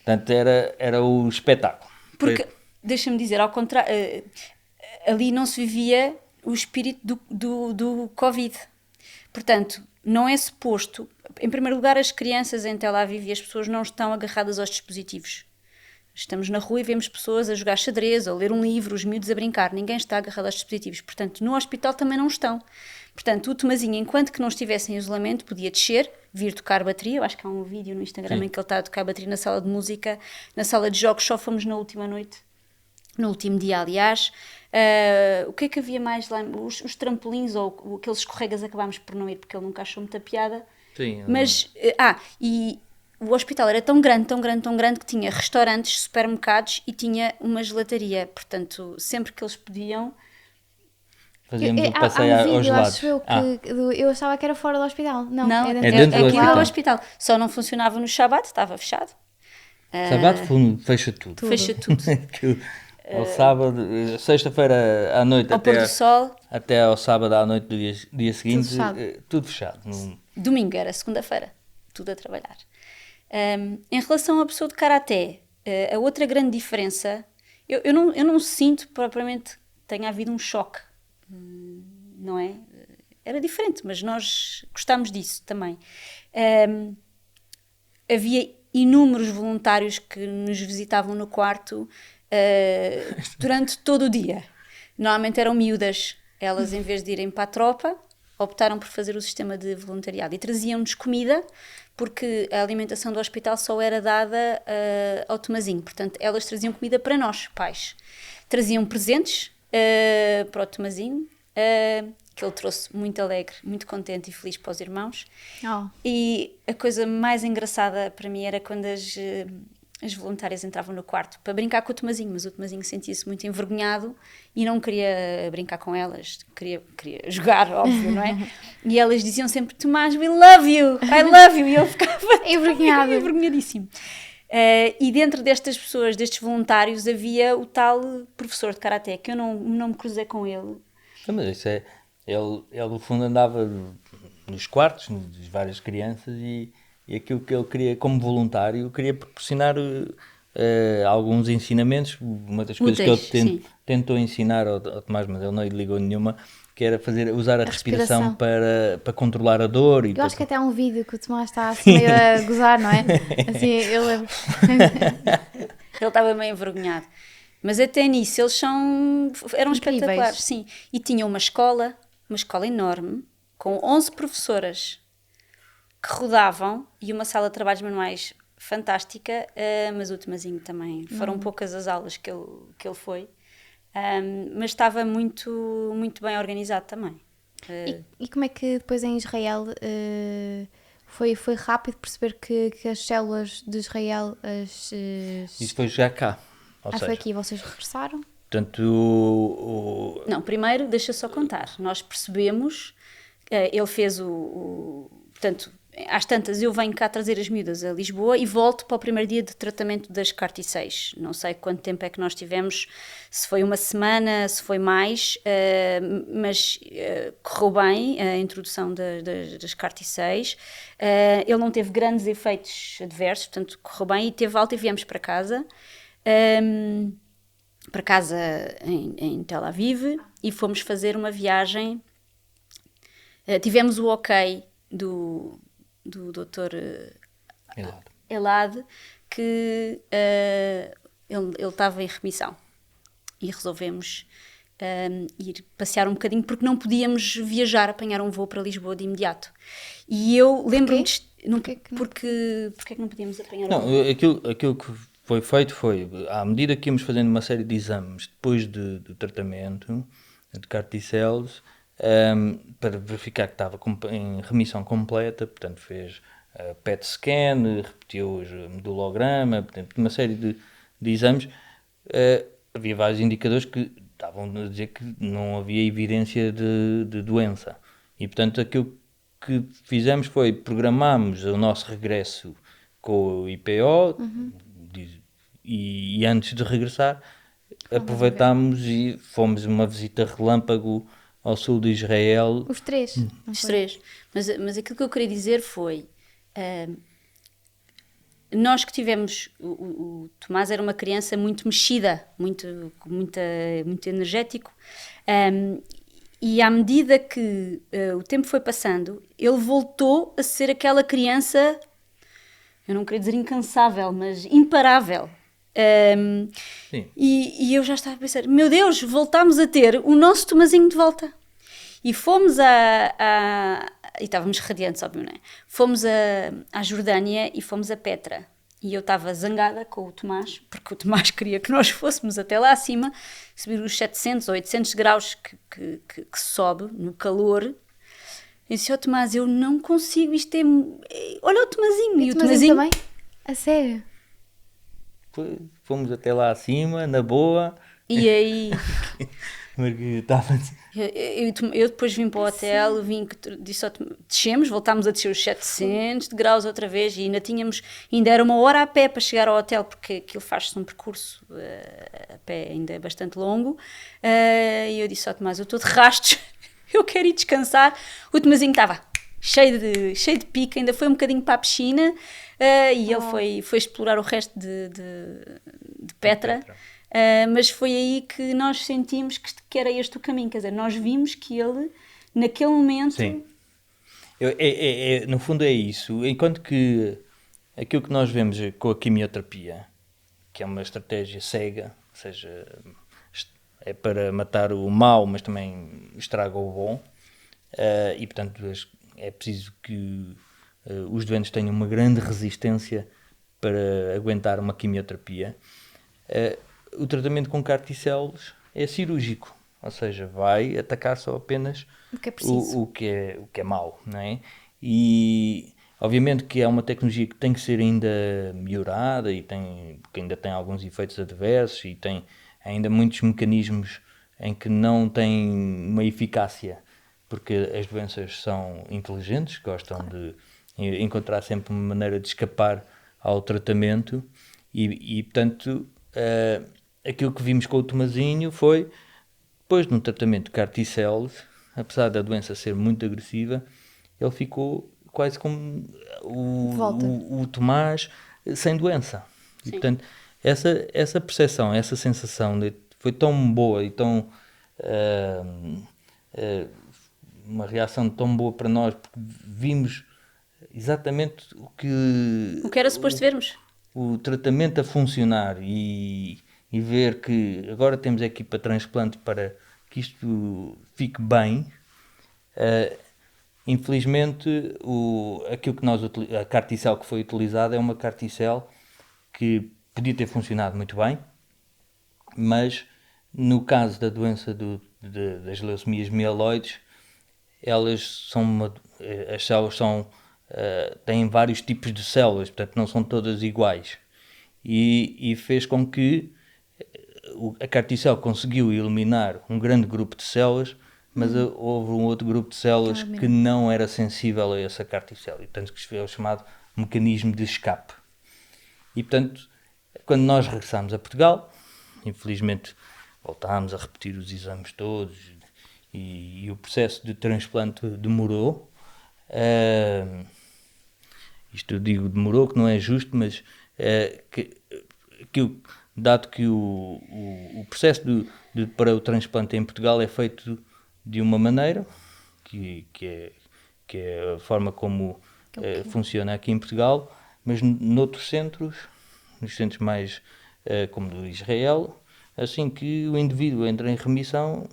Portanto, era o espetáculo. Porque, deixa-me dizer, ao contrário, ali não se vivia o espírito do Covid. Portanto, não é suposto... Em primeiro lugar, as crianças em Tel Aviv e as pessoas não estão agarradas aos dispositivos. Estamos na rua e vemos pessoas a jogar xadrez, ou a ler um livro, os miúdos a brincar. Ninguém está agarrado aos dispositivos. Portanto, no hospital também não estão. Portanto, o Tomazinho, enquanto que não estivesse em isolamento, podia descer, vir tocar bateria. Eu acho que há um vídeo no Instagram em que ele está a tocar bateria na sala de música. Na sala de jogos só fomos na última noite. No último dia, aliás. O que é que havia mais lá? Os trampolins ou aqueles escorregas acabámos por não ir, porque ele nunca achou muita piada. Sim. Mas, e o hospital era tão grande, tão grande, tão grande que tinha restaurantes, supermercados e tinha uma gelataria. Portanto, sempre que eles podiam... Fazíamos o Há passeio um aos vídeo, lados. acho eu achava que era fora do hospital. Não, é dentro do aquilo era o hospital. hospital. Só não funcionava no Shabat, estava fechado. Sábado fecha tudo. Fecha tudo. Ao sábado, sexta-feira à noite Ao pôr do sol. até ao sábado à noite do dia seguinte, fechado. tudo fechado. Domingo era segunda-feira, tudo a trabalhar. Em relação à pessoa de karaté, a outra grande diferença, eu não sinto propriamente que tenha havido um choque, não é? Era diferente, mas nós gostámos disso também. Havia inúmeros voluntários que nos visitavam no quarto durante todo o dia. Normalmente eram miúdas. Elas, em vez de irem para a tropa, optaram por fazer o sistema de voluntariado e traziam-nos comida, porque a alimentação do hospital só era dada ao Tomazinho. Portanto, elas traziam comida para nós, pais. Traziam presentes para o Tomazinho, que ele trouxe muito alegre, muito contente e feliz para os irmãos. E a coisa mais engraçada para mim era quando as voluntárias entravam no quarto para brincar com o Tomazinho, mas o Tomazinho sentia-se muito envergonhado e não queria brincar com elas, queria jogar, óbvio, não é? E elas diziam sempre: Tomás, we love you, I love you, e eu ficava envergonhadíssimo. E dentro destas pessoas, destes voluntários, havia o tal professor de karaté, que eu não me cruzei com ele. Mas isso ele no fundo andava nos quartos de várias crianças e aquilo que ele queria como voluntário, queria proporcionar alguns ensinamentos. Uma das coisas que Úteis, ele sim. tentou ensinar ao Tomás, mas ele não lhe ligou nenhuma, que era usar a respiração para controlar a dor. E Eu acho que para... até há um vídeo que o Tomás está assim meio a gozar, não é? Assim, eu lembro. Ele estava meio envergonhado. Mas até nisso eram Incríveis. espetaculares, sim. E tinha uma escola enorme, com 11 professoras que rodavam e uma sala de trabalhos manuais fantástica, mas o Tomazinho também. Foram poucas as aulas que ele foi, mas estava muito, muito bem organizado também. E como é que depois em Israel foi rápido perceber que as células de Israel, Isso foi já cá. Ou foi seja, aqui, vocês regressaram? portanto, Não, primeiro, deixa só contar. Nós percebemos, ele fez portanto, às tantas eu venho cá trazer as miúdas a Lisboa e volto para o primeiro dia de tratamento das CAR-T6. Não sei quanto tempo é que nós tivemos, se foi uma semana, se foi mais, mas correu bem a introdução das CAR-T6. Ele não teve grandes efeitos adversos, portanto correu bem e teve alta e viemos para casa. Em Tel Aviv e fomos fazer uma viagem. Tivemos o ok do Dr. Elad que ele estava em remissão e resolvemos ir passear um bocadinho porque não podíamos viajar, apanhar um voo para Lisboa de imediato. E eu lembro-me porque é que não podíamos apanhar um voo? Aquilo que foi feito foi, à medida que íamos fazendo uma série de exames depois do tratamento de CAR-T-cells, para verificar que estava em remissão completa, portanto fez PET scan, repetiu o medulograma, portanto uma série de exames, havia vários indicadores que estavam a dizer que não havia evidência de doença. E portanto aquilo que fizemos foi programarmos o nosso regresso com o IPO, e antes de regressar aproveitámos e fomos uma visita relâmpago ao sul de Israel. Os três. Os três. Mas aquilo que eu queria dizer foi, nós que tivemos, o Tomás era uma criança muito mexida, muito energético, e à medida que o tempo foi passando, ele voltou a ser aquela criança, eu não queria dizer incansável, mas imparável. E eu já estava a pensar, meu Deus, voltámos a ter o nosso Tomazinho de volta. E fomos e estávamos radiantes, obviamente, não é? Fomos à Jordânia e fomos a Petra. E eu estava zangada com o Tomás, porque o Tomás queria que nós fôssemos até lá acima, subir os 700 ou 800 graus que sobe no calor. Eu disse, Tomás, eu não consigo, isto é... Olha o Tomazinho. E o Tomazinho também? A sério? Fomos até lá acima, na boa. E aí... Eu depois vim para o hotel, descemos, voltámos a descer os 700 graus outra vez e ainda era uma hora a pé para chegar ao hotel, porque aquilo faz-se um percurso a pé ainda é bastante longo, e eu disse ao Tomás, eu estou de rastos, eu quero ir descansar. O Tomazinho estava cheio de pica, ainda foi um bocadinho para a piscina, e ele foi explorar o resto de Petra. Mas foi aí que nós sentimos que era este o caminho, quer dizer, nós vimos que ele, naquele momento... Sim, no fundo é isso, enquanto que aquilo que nós vemos com a quimioterapia, que é uma estratégia cega, ou seja, é para matar o mau, mas também estraga o bom, e portanto é preciso que os doentes tenham uma grande resistência para aguentar uma quimioterapia. O tratamento com CAR-T-cells é cirúrgico, ou seja, vai atacar só apenas o que é mau, não é? E obviamente que é uma tecnologia que tem que ser ainda melhorada e porque ainda tem alguns efeitos adversos e tem ainda muitos mecanismos em que não tem uma eficácia, porque as doenças são inteligentes, gostam de encontrar sempre uma maneira de escapar ao tratamento e portanto... aquilo que vimos com o Tomazinho foi, depois de um tratamento de CAR-T-cells, apesar da doença ser muito agressiva, ele ficou quase como o Tomás sem doença. E, portanto, essa percepção, essa sensação foi tão boa e tão uma reação tão boa para nós, porque vimos exatamente O que era suposto vermos. o tratamento a funcionar e ver que agora temos aqui para transplante para que isto fique bem. Infelizmente, aquilo que a carticel que foi utilizada é uma carticel que podia ter funcionado muito bem, mas no caso da doença das leucemias mieloides, as células têm vários tipos de células, portanto não são todas iguais, e fez com que a carticel conseguiu eliminar um grande grupo de células, mas houve um outro grupo de células que não era sensível a essa carticel, e portanto que é o chamado mecanismo de escape. E portanto, quando nós regressámos a Portugal, infelizmente voltámos a repetir os exames todos e o processo de transplante demorou. Isto eu digo demorou, que não é justo, mas dado que o processo para o transplante em Portugal é feito de uma maneira, que é a forma como funciona aqui em Portugal, mas noutros centros, nos centros mais como do Israel, assim que o indivíduo entra em remissão,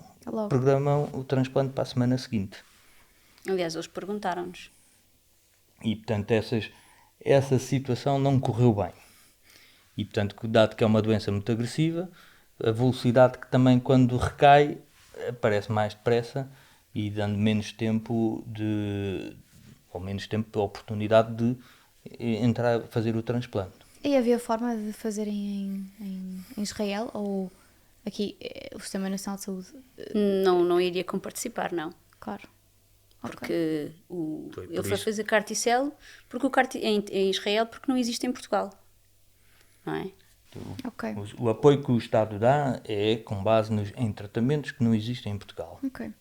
programam o transplante para a semana seguinte. Aliás, eles perguntaram-nos. E, portanto, essa situação não correu bem. E, portanto, dado que é uma doença muito agressiva, a velocidade que também, quando recai, aparece mais depressa e dando menos tempo de oportunidade de entrar a fazer o transplante. E havia forma de fazerem em Israel? Ou aqui o Sistema Nacional de Saúde? Não iria participar, não. Claro. Porque ele foi fazer carticel em Israel porque não existe em Portugal. Não é? Okay. O apoio que o Estado dá é com base em tratamentos que não existem em Portugal. Okay.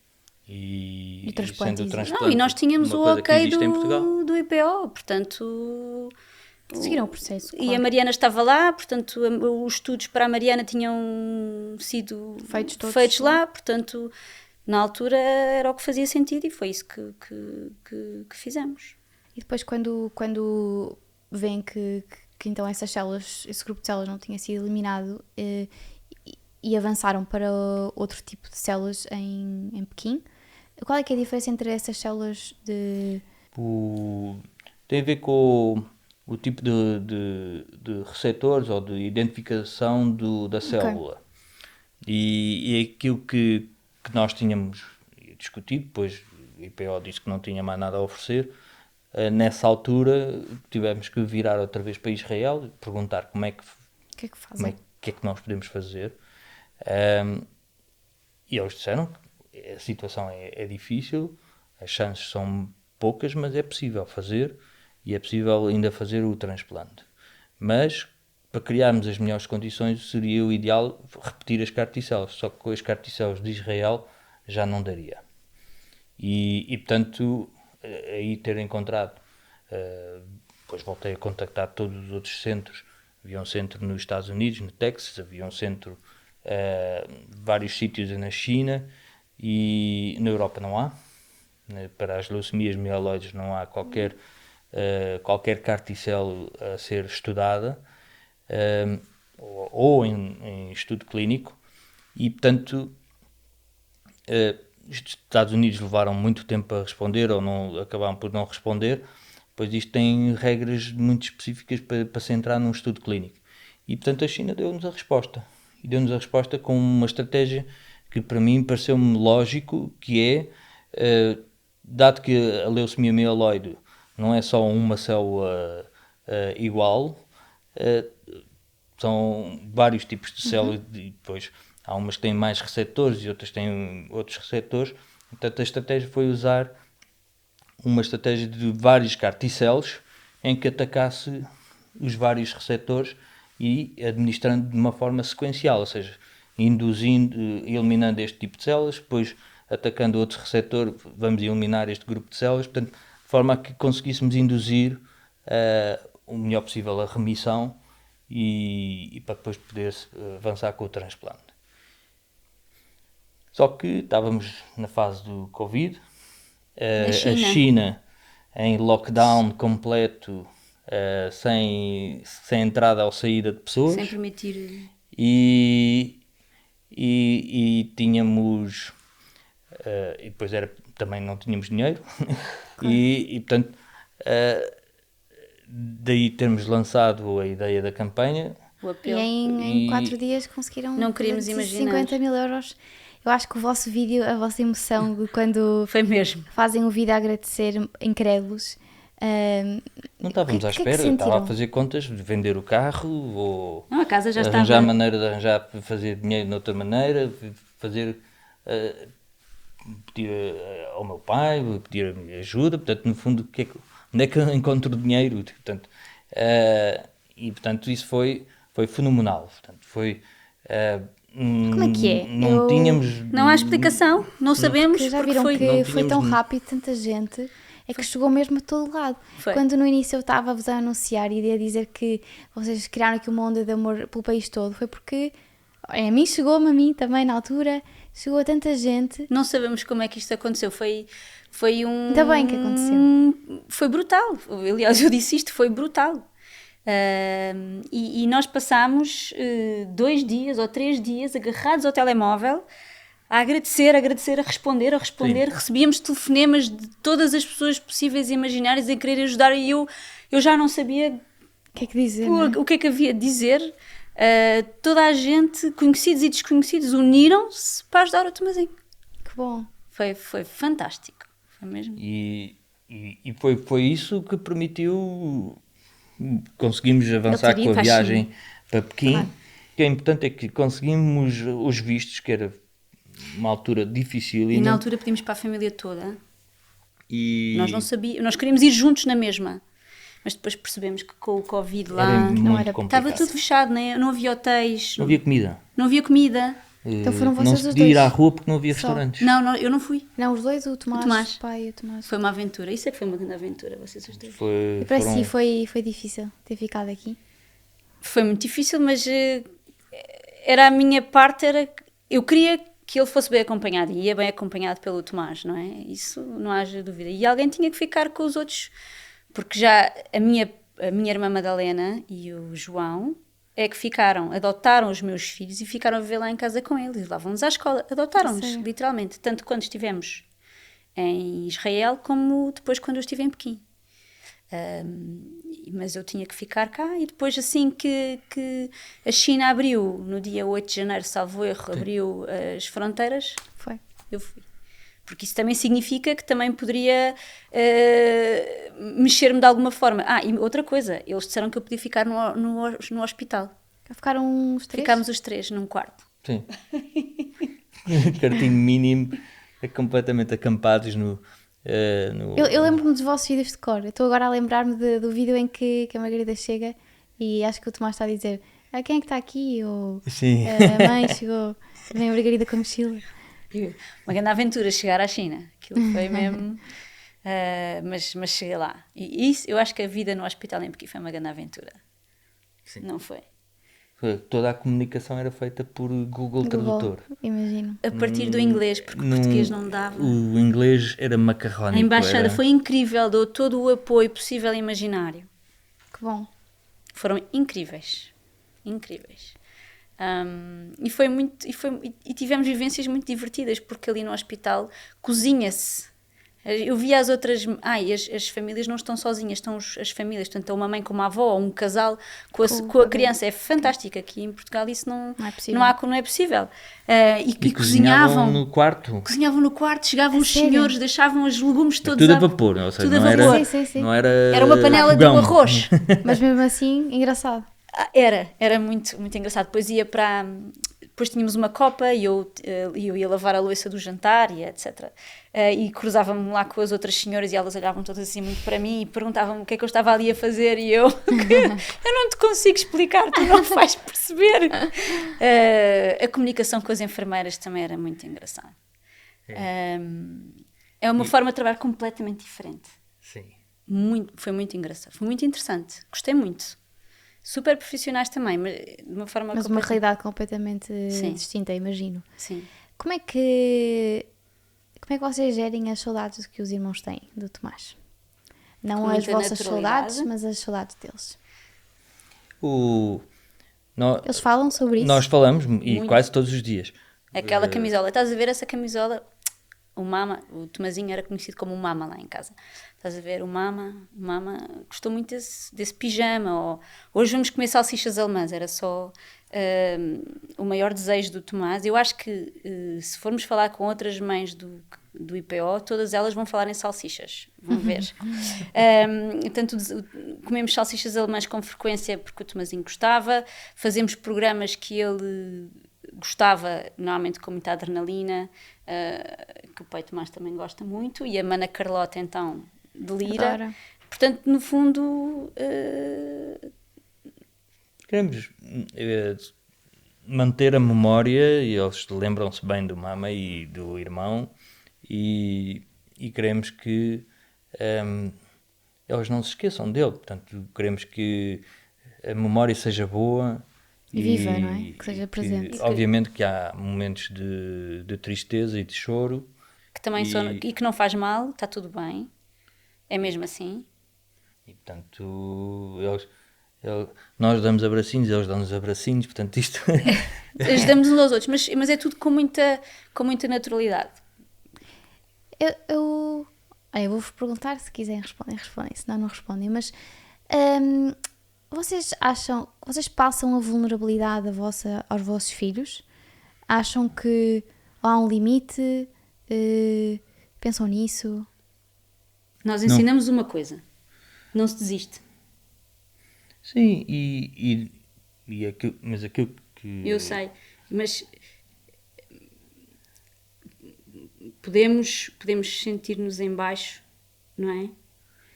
E sendo o transplante. Não, e nós tínhamos o ok do IPO, portanto. Seguiram o processo. Claro. E a Mariana estava lá, portanto, os estudos para a Mariana tinham sido feitos lá, portanto, na altura era o que fazia sentido e foi isso que fizemos. E depois, quando veem que então esse grupo de células não tinha sido eliminado e avançaram para outro tipo de células em Pequim, qual é que é a diferença entre essas células Tem a ver com o tipo de receptores ou de identificação da célula. E aquilo que nós tínhamos discutido, depois o IPO disse que não tinha mais nada a oferecer, nessa altura tivemos que virar outra vez para Israel e perguntar como é que fazem? O que é que nós podemos fazer. E eles disseram que a situação é difícil, as chances são poucas, mas é possível fazer e é possível ainda fazer o transplante. Mas para criarmos as melhores condições seria o ideal repetir as carticelas, só que com as carticelas de Israel já não daria. E portanto, aí ter encontrado, depois voltei a contactar todos os outros centros. Havia um centro nos Estados Unidos, no Texas, havia um centro vários sítios na China, e na Europa não há. Para as leucemias mieloides não há qualquer carticel a ser estudada, ou em estudo clínico, e portanto os Estados Unidos levaram muito tempo a responder, ou acabaram por não responder, pois isto tem regras muito específicas para se entrar num estudo clínico. E portanto a China deu-nos a resposta. E deu-nos a resposta com uma estratégia que para mim pareceu-me lógico, que é, dado que a leucemia mieloide não é só uma célula igual, são vários tipos de células, e depois há umas que têm mais receptores e outras têm outros receptores. Portanto, a estratégia foi usar uma estratégia de vários carticelos em que atacasse os vários receptores e administrando de uma forma sequencial, ou seja, eliminando este tipo de células, depois atacando outro receptor, vamos eliminar este grupo de células, portanto, de forma a que conseguíssemos induzir o melhor possível a remissão e para depois poder avançar com o transplante. Só que estávamos na fase do Covid, a China em lockdown completo, sem entrada ou saída de pessoas. Sem permitir... E tínhamos... e depois também não tínhamos dinheiro. Claro. E portanto, daí termos lançado a ideia da campanha. O apelo. E em 4 dias conseguiram... Não queríamos imaginar. 50 mil euros. Eu acho que o vosso vídeo, a vossa emoção de quando foi mesmo. Fazem o vídeo a agradecer incrédulos. Não estávamos à espera, eu estava a fazer contas de vender o carro ou não, a casa já arranjar maneira de arranjar, fazer dinheiro de outra maneira, fazer, pedir ao meu pai, pedir ajuda, portanto, no fundo, onde é que eu encontro dinheiro? Portanto, e portanto isso foi fenomenal, portanto, foi... como é que é? Não há explicação, não sabemos porque já viram que foi tão rápido, tanta gente, é que chegou mesmo a todo lado. Foi. Quando no início eu estava-vos a anunciar e a dizer que vocês criaram aqui uma onda de amor pelo país todo, foi porque chegou-me a mim também na altura, chegou a tanta gente. Não sabemos como é que isto aconteceu, foi Ainda bem que aconteceu. Foi brutal, aliás eu disse isto, foi brutal. E nós passámos 2 dias ou 3 dias agarrados ao telemóvel a agradecer, a responder. Sim. Recebíamos telefonemas de todas as pessoas possíveis e imaginárias a querer ajudar e eu já não sabia o que é que dizer, o que é que havia de dizer. Toda a gente, conhecidos e desconhecidos, uniram-se para ajudar o Tomazinho. Que bom. Foi fantástico, foi mesmo. E foi isso que permitiu... Conseguimos avançar com a viagem para Pequim. Claro. O que é importante é que conseguimos os vistos, que era uma altura difícil. E na altura pedimos para a família toda. Nós não sabíamos, nós queríamos ir juntos na mesma. Mas depois percebemos que com o Covid lá estava tudo fechado, né? Não havia hotéis. Não havia comida. Não havia comida. Então foram vocês não os dois? Não se podia ir à rua porque não havia restaurantes. Não, eu não fui. Não, os dois, o Tomás. O pai e o Tomás. Foi uma aventura. Isso é que foi uma grande aventura, vocês os dois. E para si foi difícil ter ficado aqui? Foi muito difícil, mas era a minha parte, eu queria que ele fosse bem acompanhado, e ia bem acompanhado pelo Tomás, não é? Isso não haja dúvida. E alguém tinha que ficar com os outros, porque já a minha irmã Madalena e o João é que adotaram os meus filhos e ficaram a viver lá em casa com eles, levavam-nos à escola, adotaram-nos, literalmente, tanto quando estivemos em Israel como depois quando eu estive em Pequim. Mas eu tinha que ficar cá e depois assim que a China abriu, no dia 8 de janeiro, salvo erro, abriu as fronteiras, eu fui. Porque isso também significa que também poderia mexer-me de alguma forma. E outra coisa, eles disseram que eu podia ficar no hospital. Ficaram os 3? Ficámos os 3 num quarto. Sim. Quartinho mínimo, completamente acampados no... Eu lembro-me dos vossos vídeos de cor. Eu estou agora a lembrar-me do vídeo em que a Margarida chega e acho que o Tomás está a dizer quem é que está aqui? Ou sim. A mãe chegou, vem a Margarida com a mochila. Uma grande aventura chegar à China. Aquilo foi mesmo... mas cheguei lá. E isso, eu acho que a vida no hospital em Pequim foi uma grande aventura. Sim. Não foi? Toda a comunicação era feita por Google Tradutor. Imagino. A partir do inglês, porque o português não dava. O inglês era macarrónico. A embaixada foi incrível, deu todo o apoio possível e imaginário. Que bom. Foram incríveis. Incríveis. E tivemos vivências muito divertidas, porque ali no hospital cozinha-se. Eu via as outras... as famílias não estão sozinhas, estão as famílias, portanto, uma mãe com uma avó, ou um casal com a criança. É fantástico. Aqui em Portugal isso não é possível. Não é possível. E cozinhavam no quarto. Cozinhavam no quarto, chegavam os senhores, deixavam os legumes todos tudo a vapor, ou seja, tudo não a vapor. Era, sim. Não era... Era uma panela de arroz. Mas mesmo assim, engraçado. Era muito, muito engraçado. Depois tínhamos uma copa e eu ia lavar a louça do jantar e etc. E cruzava-me lá com as outras senhoras e elas olhavam todas assim muito para mim e perguntavam-me o que é que eu estava ali a fazer e eu não te consigo explicar, tu não vais perceber. A comunicação com as enfermeiras também era muito engraçada. É uma forma de trabalhar completamente diferente. Sim. Foi muito engraçado, foi muito interessante, gostei muito. super profissionais também, mas de uma forma Mas uma realidade completamente Sim. distinta, imagino. Sim. Como é que vocês gerem as saudades que os irmãos têm do Tomás? Não Com as muita vossas naturalidade. saudades, mas as saudades deles. Eles falam sobre isso? Nós falamos, e Muito. quase todos os dias. Aquela camisola, estás a ver essa camisola? O Tomazinho era conhecido como o Mama lá em casa. Estás a ver, o Mama gostou muito desse pijama. Hoje vamos comer salsichas alemãs, era só o maior desejo do Tomás. Eu acho que se formos falar com outras mães do IPO, todas elas vão falar em salsichas, vão ver. Portanto, comemos salsichas alemãs com frequência porque o Tomazinho gostava, fazemos programas que ele gostava, normalmente com muita adrenalina, que o Pai Tomás também gosta muito, e a Mana Carlota então de lira. Adoro. Portanto, no fundo, Queremos manter a memória, e eles lembram-se bem do Mama e do irmão, e queremos que eles não se esqueçam dele. Portanto, queremos que a memória seja boa E viva, não é? Que seja presente. Obviamente que há momentos de tristeza e de choro. que também e que não faz mal, está tudo bem, é mesmo assim. E, portanto, nós damos abracinhos, eles dão-nos abracinhos, portanto, isto... Ajudamos uns aos outros, mas é tudo com muita naturalidade. Eu vou-vos perguntar, se quiserem respondem, senão não respondem, mas vocês passam a vulnerabilidade aos vossos filhos? Acham que há um limite? Pensam nisso? Nós ensinamos uma coisa, não se desiste. Sim, mas aquilo que... Eu sei, mas podemos sentir-nos em baixo, não é?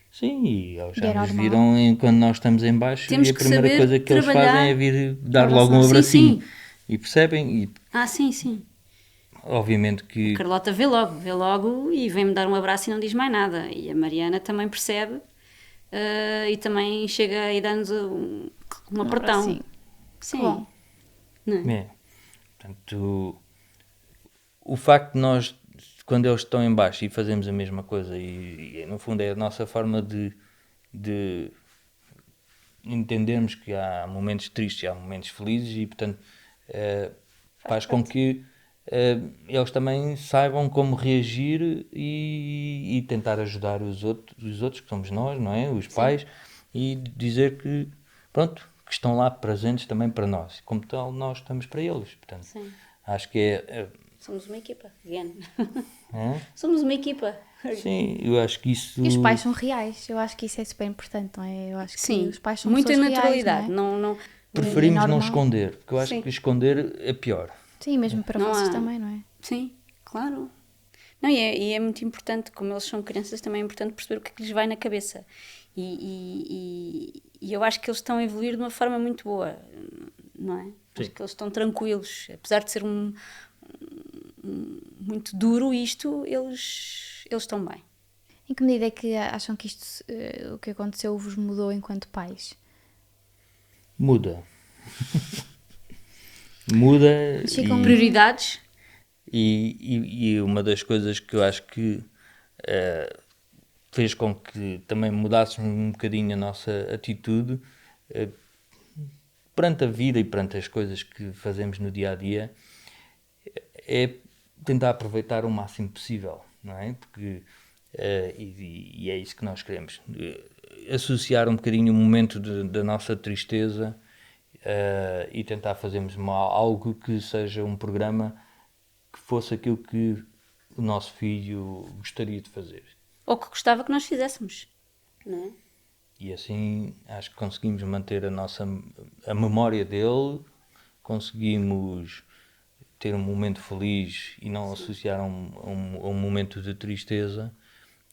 Sim, e eles E já é nos normal. viram quando nós estamos em baixo, Temos e a que primeira saber coisa que eles trabalhar fazem é vir dar com logo um relação- sim, abracinho. sim. E percebem, e Sim. obviamente que... Carlota vê logo e vem-me dar um abraço e não diz mais nada. E a Mariana também percebe e também chega e dá-nos um apertão. abracinho. Sim. Que bom. Não é? Portanto, o facto de nós, quando eles estão em baixo e fazemos a mesma coisa, e no fundo é a nossa forma de entendermos que há momentos tristes e há momentos felizes, e portanto faz com que eles também saibam como reagir e tentar ajudar os outros que somos nós, não é? Os pais, e dizer que, pronto, que estão lá presentes também para nós, como tal nós estamos para eles. Portanto, Sim. acho que Somos uma equipa. Again. é? Somos uma equipa. Sim, eu acho que isso... E os pais são reais, eu acho que isso é super importante, não é? Eu acho que Sim, os pais são muita pessoas naturalidade. reais, não é? Não, Preferimos não normal. esconder, porque eu acho Sim. que esconder é pior. Sim, mesmo para Não vocês há- também, não é? Sim, claro. Não, e é muito importante, como eles são crianças, também é importante perceber o que é que lhes vai na cabeça. E eu acho que eles estão a evoluir de uma forma muito boa, não é? Acho que eles estão tranquilos. Apesar de ser muito duro isto, eles estão bem. Em que medida é que acham que isto, o que aconteceu, vos mudou enquanto pais? Muda. Muda. Ficam- Prioridades? E uma das coisas que eu acho que fez com que também mudássemos um bocadinho a nossa atitude perante a vida e perante as coisas que fazemos no dia a dia é tentar aproveitar o máximo possível, não é? Porque e é isso que nós queremos, associar um bocadinho o momento da nossa tristeza e tentar fazermos algo que seja um programa que fosse aquilo que o nosso filho gostaria de fazer. Ou que gostava que nós fizéssemos, não é? E assim acho que conseguimos manter a memória dele, conseguimos ter um momento feliz e não associar a um momento de tristeza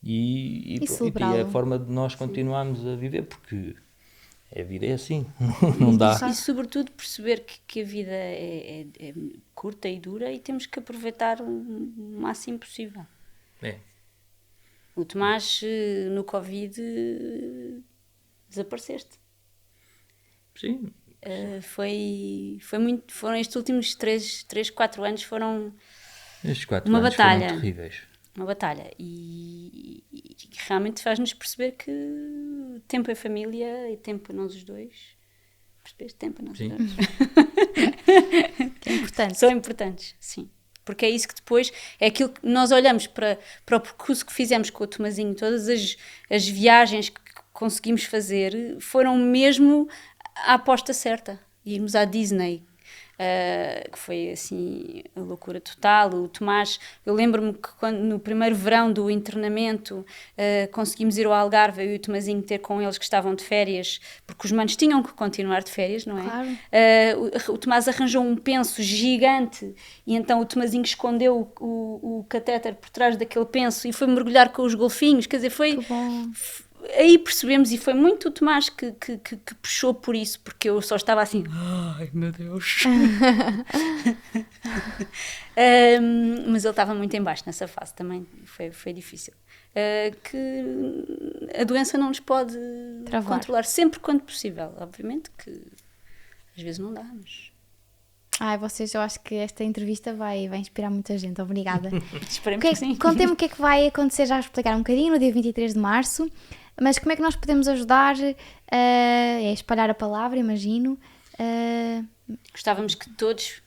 e é celebrá-lo. a forma de nós continuarmos a viver, porque a vida é assim, não dá. E sobretudo perceber que a vida é curta e dura e temos que aproveitar o máximo possível. É. O Tomás, no Covid, desapareceste. Sim. Foram estes últimos 3, 4 anos foram Estes 4 uma anos batalha. foram terríveis. Uma batalha. E realmente faz-nos perceber que tempo é família e tempo a nós os dois. Percebeste? Tempo a nós os dois. Que é importante. São importantes, sim. Porque é isso que depois, é aquilo que nós olhamos para o percurso que fizemos com o Tomazinho, todas as viagens que conseguimos fazer, foram mesmo a aposta certa. Irmos à Disney, que foi assim a loucura total. O Tomás, eu lembro-me que no primeiro verão do internamento conseguimos ir ao Algarve, eu e o Tomazinho ter com eles que estavam de férias, porque os manos tinham que continuar de férias, não é? Claro. O Tomás arranjou um penso gigante e então o Tomazinho escondeu o catéter por trás daquele penso e foi mergulhar com os golfinhos, quer dizer, foi... Que bom. Aí percebemos, e foi muito o Tomás que puxou por isso, porque eu só estava assim, ai meu Deus. Mas ele estava muito em baixo nessa fase também, foi difícil. Que a doença não nos pode Travar. controlar, sempre quando possível. Obviamente que às vezes não dá, mas Ai, eu acho que esta entrevista vai inspirar muita gente. Obrigada. esperemos que sim. Contem-me o que é que vai acontecer, já explicar um bocadinho, no dia 23 de março. Mas como é que nós podemos ajudar a espalhar a palavra, imagino. Gostávamos que todos,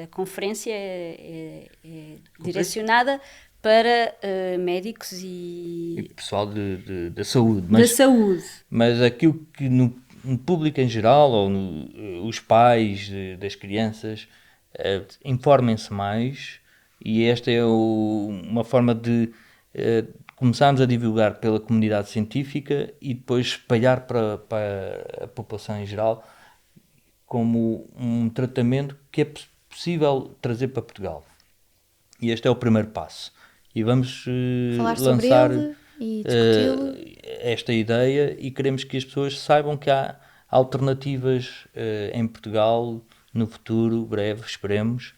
a conferência é direcionada para médicos E pessoal da saúde. da saúde. Mas aquilo que no público em geral, ou os pais das crianças, informem-se mais, e esta é uma forma de começarmos a divulgar pela comunidade científica e depois espalhar para a população em geral como um tratamento que é possível trazer para Portugal. E este é o primeiro passo. E vamos Falar sobre lançar ele e discuti-lo. esta ideia, e queremos que as pessoas saibam que há alternativas em Portugal no futuro breve, esperemos,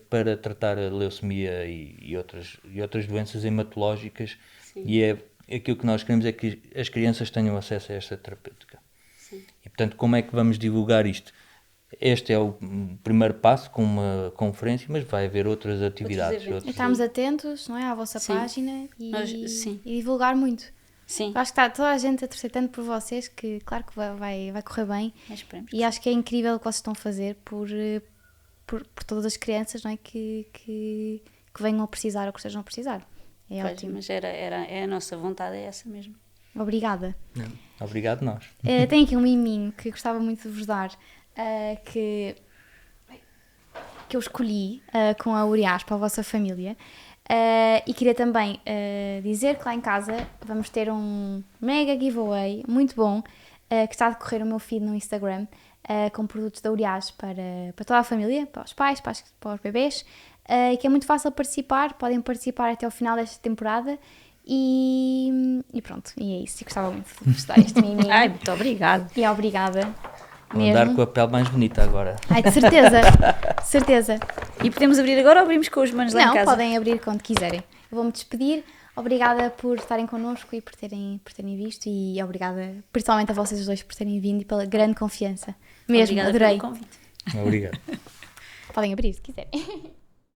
para tratar a leucemia e outras doenças hematológicas. Sim. E aquilo que nós queremos é que as crianças tenham acesso a esta terapêutica. Sim. E portanto, como é que vamos divulgar isto? Este é o primeiro passo, com uma conferência, mas vai haver outras atividades. E estarmos atentos, não é, à vossa sim. página e Sim. e divulgar muito. Sim. Acho que está toda a gente a torcer tanto por vocês, que claro que vai correr bem. E acho que é incrível o que vocês estão a fazer por todas as crianças, não é, que venham a precisar ou que estejam a precisar. É pois, ótimo. Mas é a nossa vontade, é essa mesmo. Obrigada. Obrigado nós. Tenho aqui um miminho que gostava muito de vos dar, que eu escolhi com a Uriás para a vossa família. E queria também dizer que lá em casa vamos ter um mega giveaway muito bom que está a decorrer o meu feed no Instagram com produtos da Uriás para toda a família, para os pais, para os bebês, e que é muito fácil participar. Podem participar até ao final desta temporada e pronto, e é isso. Eu gostava muito de vos dar este miminho. Ai, muito obrigada. E obrigada. Vou andar com a pele mais bonita agora. Ai, de certeza, certeza. E podemos abrir agora ou abrimos com os manos lá em casa? Não, podem abrir quando quiserem. Eu vou-me despedir. Obrigada por estarem connosco e por terem visto, e obrigada principalmente a vocês os dois por terem vindo e pela grande confiança. Mesmo, obrigada adorei. pelo convite. Obrigado. Podem abrir se quiserem.